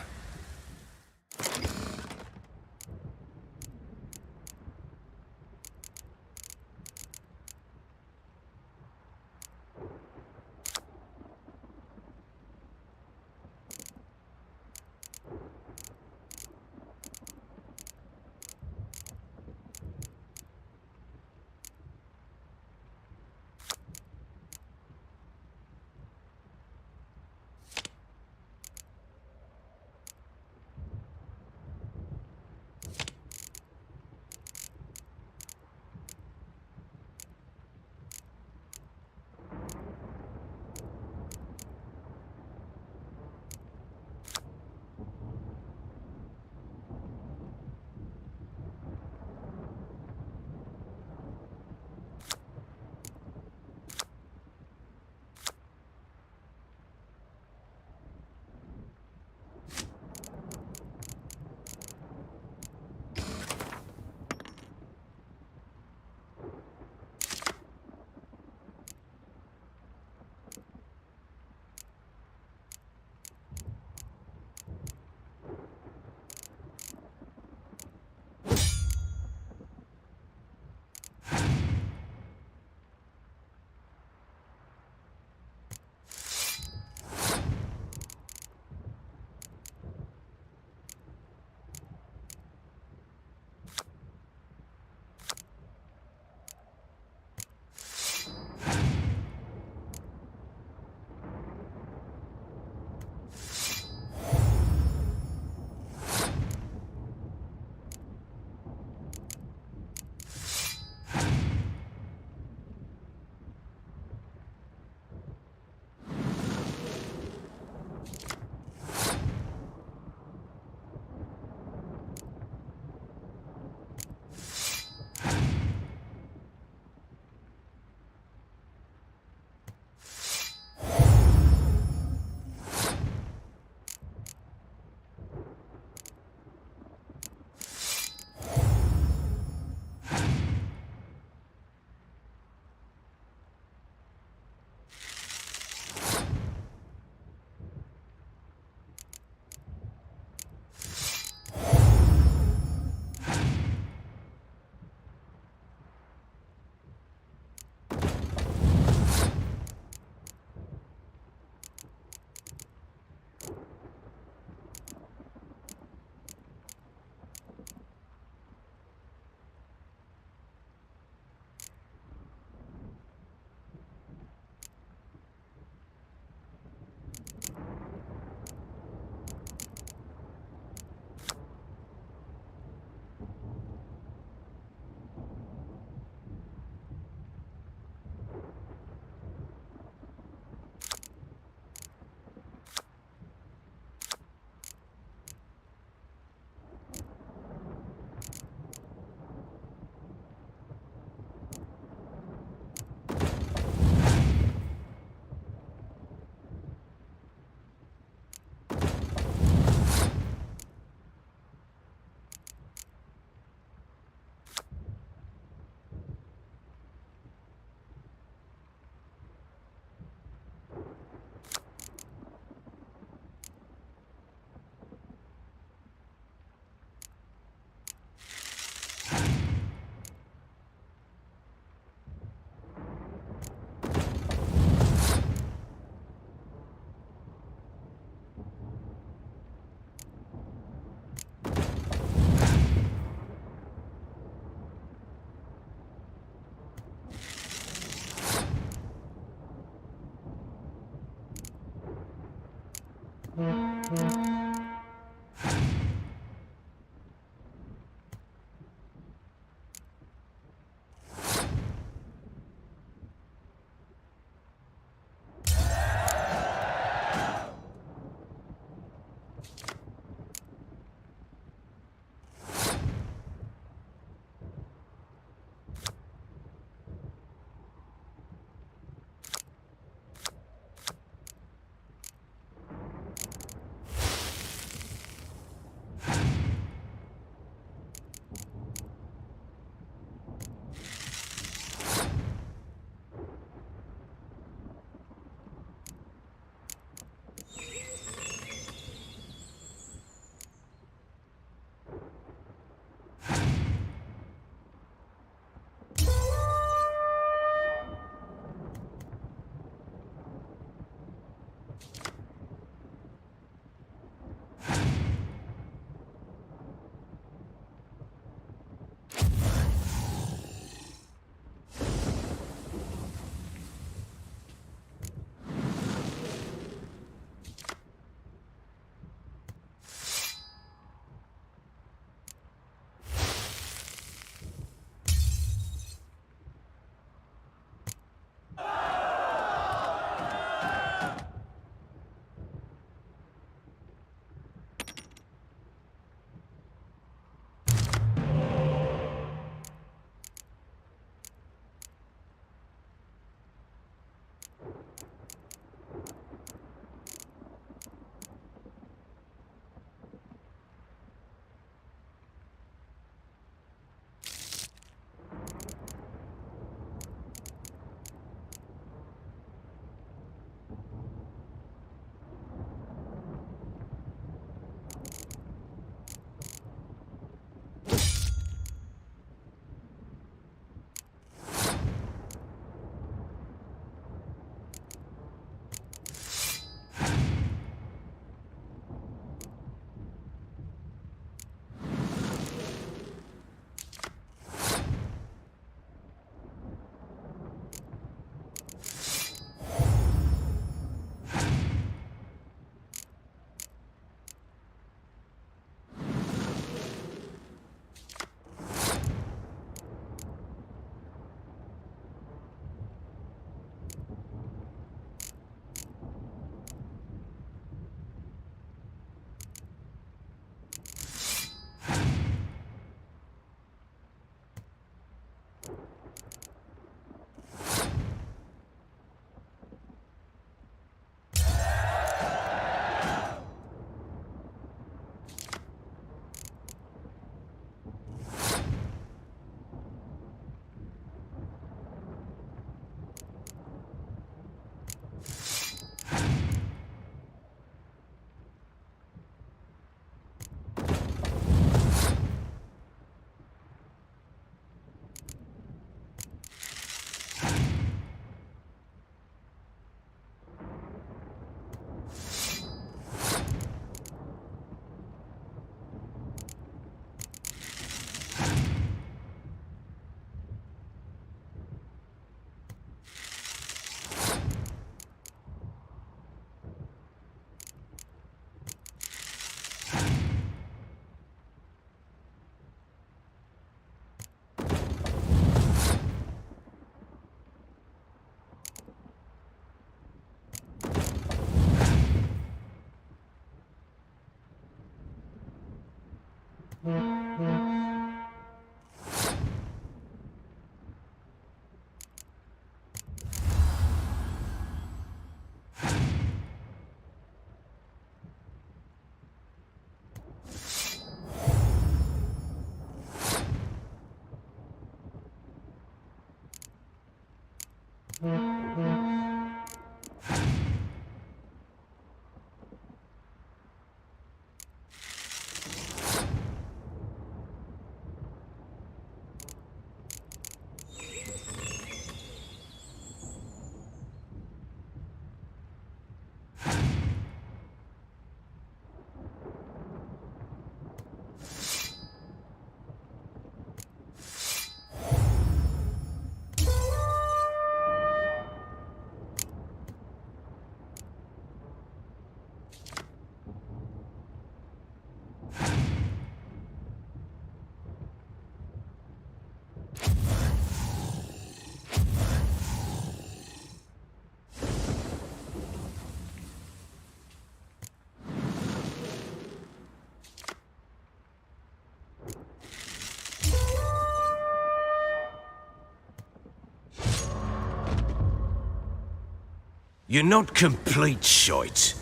C: You're not complete shite,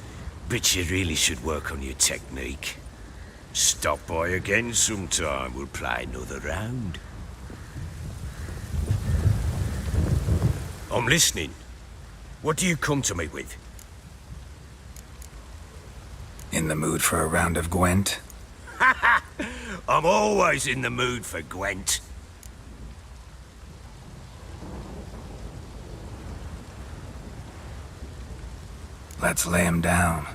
C: but you really should work on your technique. Stop by again sometime, we'll play another round. I'm listening. What do you come to me with?
D: In the mood for a round of Gwent?
C: I'm always in the mood for Gwent.
D: Let's lay him down.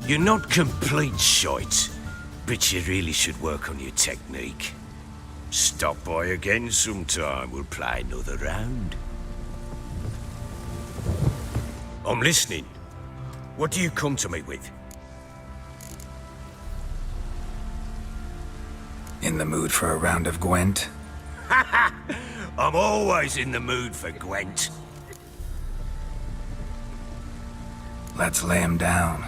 C: You're not complete shite, but you really should work on your technique. Stop by again sometime, we'll play another round. I'm listening. What do you come to me with?
D: In the mood for a round of Gwent?
C: I'm always in the mood for Gwent.
D: Let's lay him down.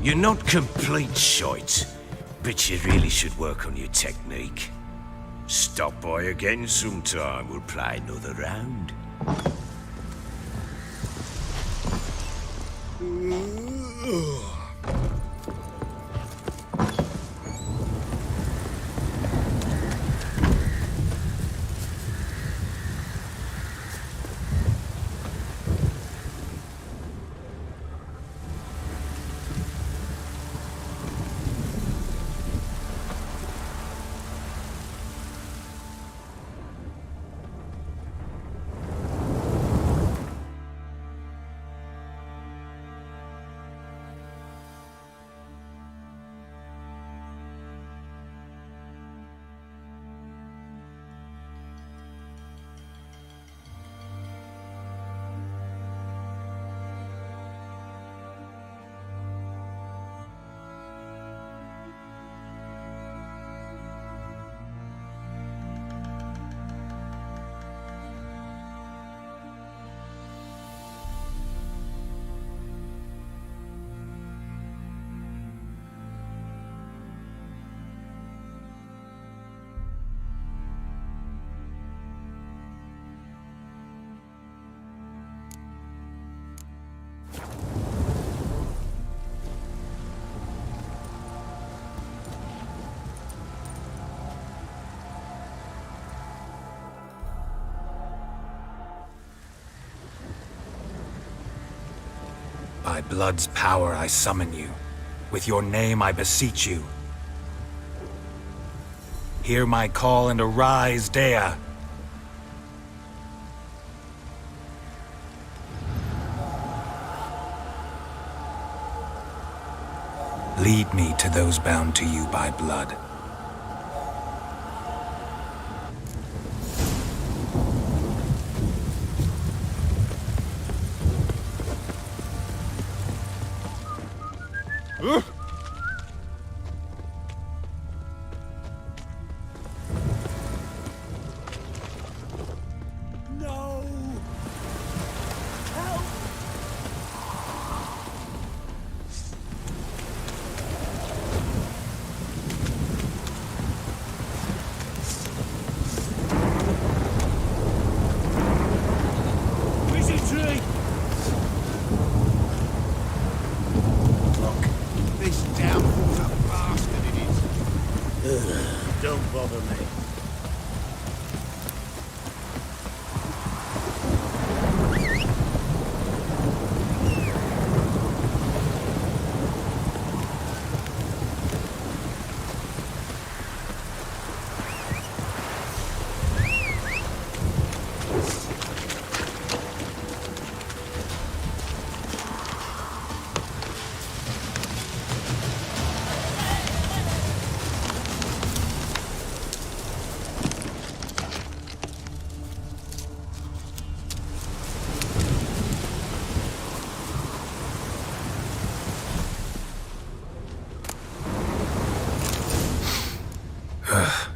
C: You're not complete shite, but you really should work on your technique. Stop by again sometime, we'll play another round.
D: By blood's power I summon you. With your name I beseech you. Hear my call and arise, Dea. Lead me to those bound to you by blood.
C: Don't bother me.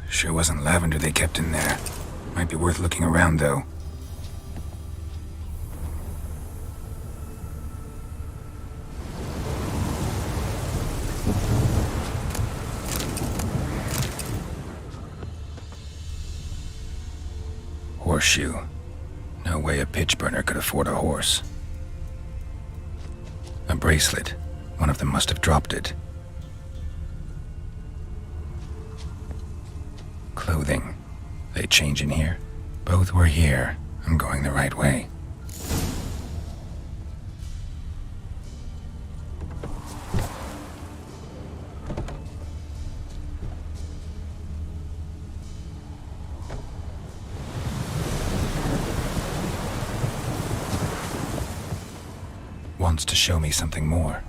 D: Sure wasn't lavender they kept in there. Might be worth looking around, though. Horseshoe. No way a pitch burner could afford a horse. A bracelet. One of them must have dropped it. Clothing. They change in here? Both were here. I'm going the right way. Wants to show me something more.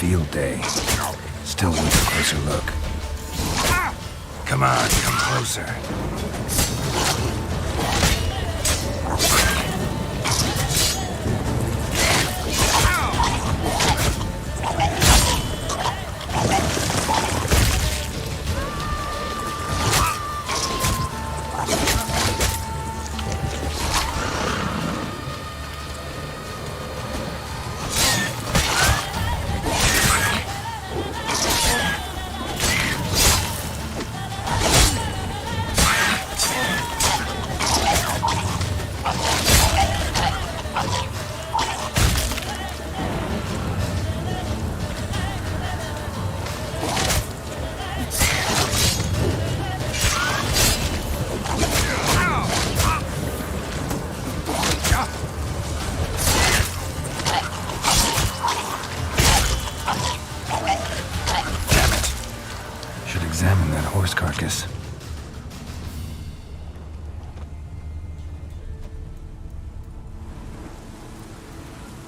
D: field day. Still worth a closer look. Come on, come closer. Examine that horse carcass.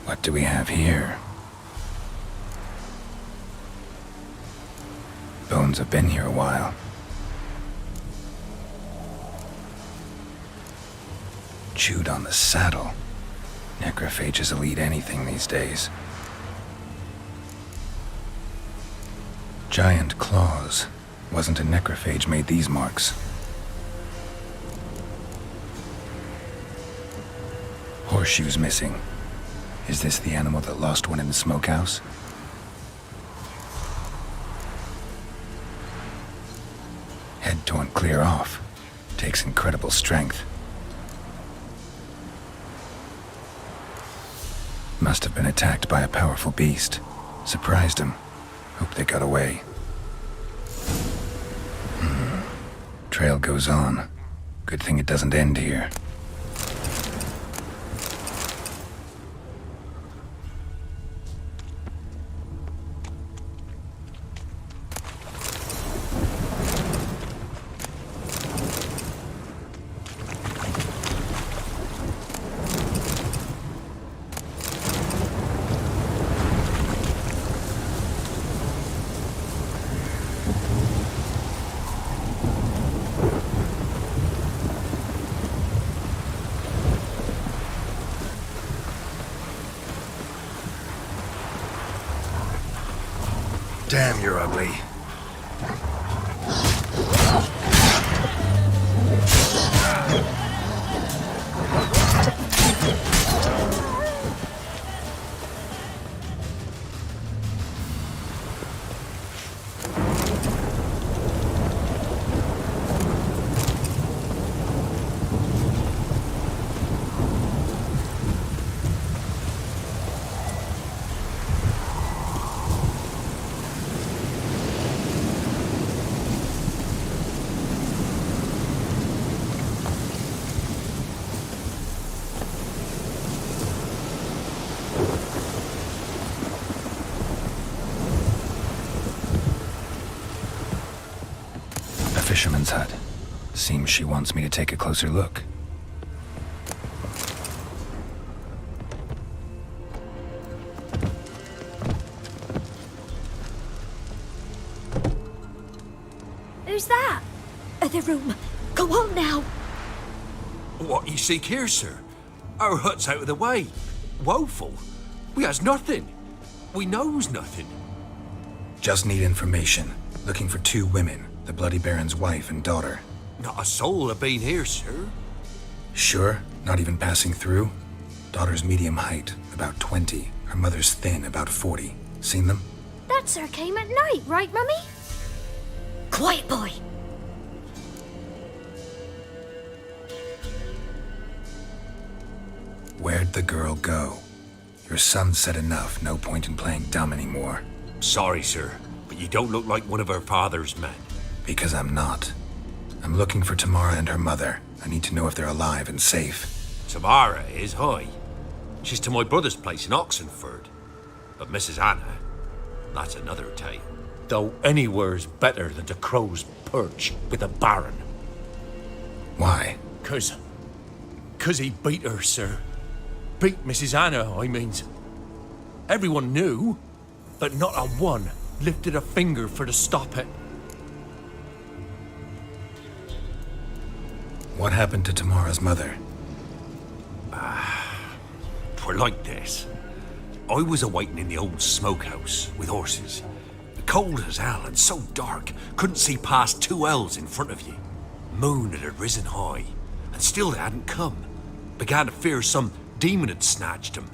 D: What do we have here? Bones have been here a while. Chewed on the saddle. Necrophages will eat anything these days. Giant claws. Wasn't a necrophage made these marks. Horseshoes missing. Is this the animal that lost one in the smokehouse? Head torn clear off. Takes incredible strength. Must have been attacked by a powerful beast. Surprised him. Hope they got away. Trail goes on. Good thing it doesn't end here. Damn, you're ugly. Fisherman's hut. Seems she wants me to take a closer look.
G: Who's that? Other room. Go on now.
A: What you seek here, sir? Our hut's out of the way. Woeful. We has nothing. We knows nothing.
D: Just need information. Looking for 2 women. The Bloody Baron's wife and daughter.
A: Not a soul have been here, sir.
D: Sure? Not even passing through? Daughter's medium height, about 20. Her mother's thin, about 40. Seen them?
G: That sir came at night, right, Mummy? Quiet, boy.
D: Where'd the girl go? Your son said enough. No point in playing dumb anymore.
A: Sorry, sir, but you don't look like one of her father's men.
D: Because I'm not. I'm looking for Tamara and her mother. I need to know if they're alive and safe.
A: Tamara is, hi. She's to my brother's place in Oxenford. But Mrs. Anna, that's another tale. Though anywhere's better than the Crow's Perch with a baron.
D: Why?
A: 'Cause he beat her, sir. Beat Mrs. Anna, I means. Everyone knew. but not a one lifted a finger for to stop it.
D: What happened to Tamara's mother?
A: Twere like this. I was awaiting in the old smokehouse with horses. Cold as hell and so dark, couldn't see past 2 ells in front of you. Moon had risen high, and still they hadn't come. Began to fear some demon had snatched them.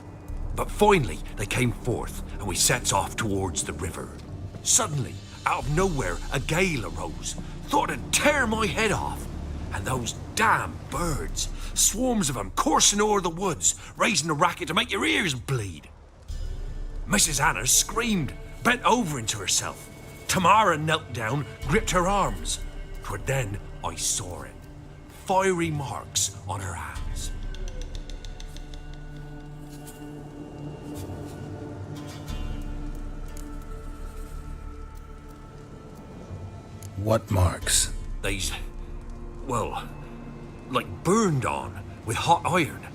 A: But finally they came forth, and we sets off towards the river. Suddenly, out of nowhere, a gale arose. Thought it'd tear my head off. And those damn birds, swarms of them coursing o'er the woods, raising a racket to make your ears bleed. Mrs. Anna screamed, bent over into herself. Tamara knelt down, gripped her arms. 'Twere then I saw it. Fiery marks on her hands.
D: What marks?
A: They's, well, like burned on with hot iron.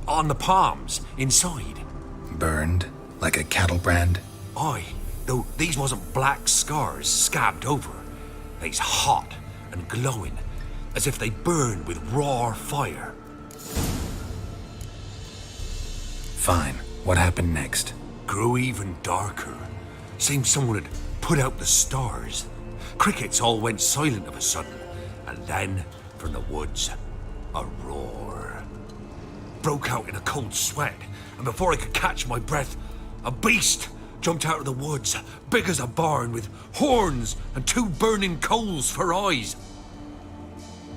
A: On the palms, inside.
D: Burned? Like a cattle brand?
A: Aye, though these wasn't black scars scabbed over. They's hot and glowing, as if they burned with raw fire.
D: Fine. What happened next?
A: Grew even darker. Seemed someone had put out the stars. Crickets all went silent of a sudden, and then, from the woods, a roar. Broke out in a cold sweat, and before I could catch my breath, a beast jumped out of the woods, big as a barn, with horns and 2 burning coals for eyes.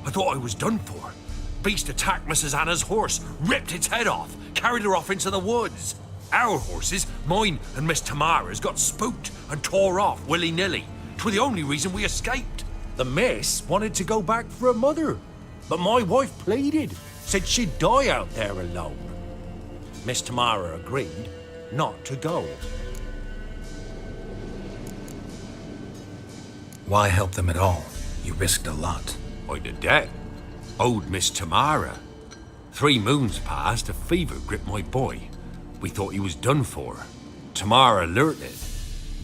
A: I thought I was done for. Beast attacked Mrs. Anna's horse, ripped its head off, carried her off into the woods. Our horses, mine and Miss Tamara's, got spooked and tore off willy-nilly. 'Twere the only reason we escaped. The miss wanted to go back for her mother, but my wife pleaded, said she'd die out there alone. Miss Tamara agreed not to go.
D: Why help them at all? You risked a lot.
A: I'd a debt. Owed Miss Tamara. 3 moons passed, a fever gripped my boy. We thought he was done for. Tamara learnt it.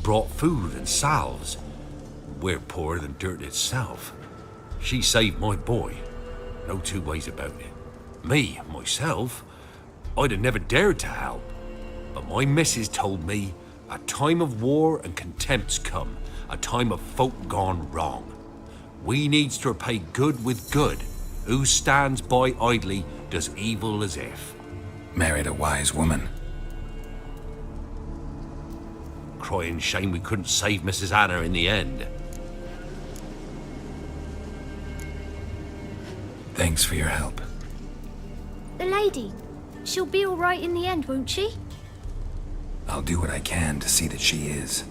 A: Brought food and salves. We're poorer than dirt itself. She saved my boy. No 2 ways about it. Me, myself, I'd have never dared to help. But my missus told me a time of war and contempt's come, a time of folk gone wrong. We needs to repay good with good. Who stands by idly does evil as if.
D: Married a wise woman.
A: Crying shame we couldn't save Mrs. Anna in the end.
D: Thanks for your help.
G: The lady, she'll be all right in the end, won't she?
D: I'll do what I can to see that she is.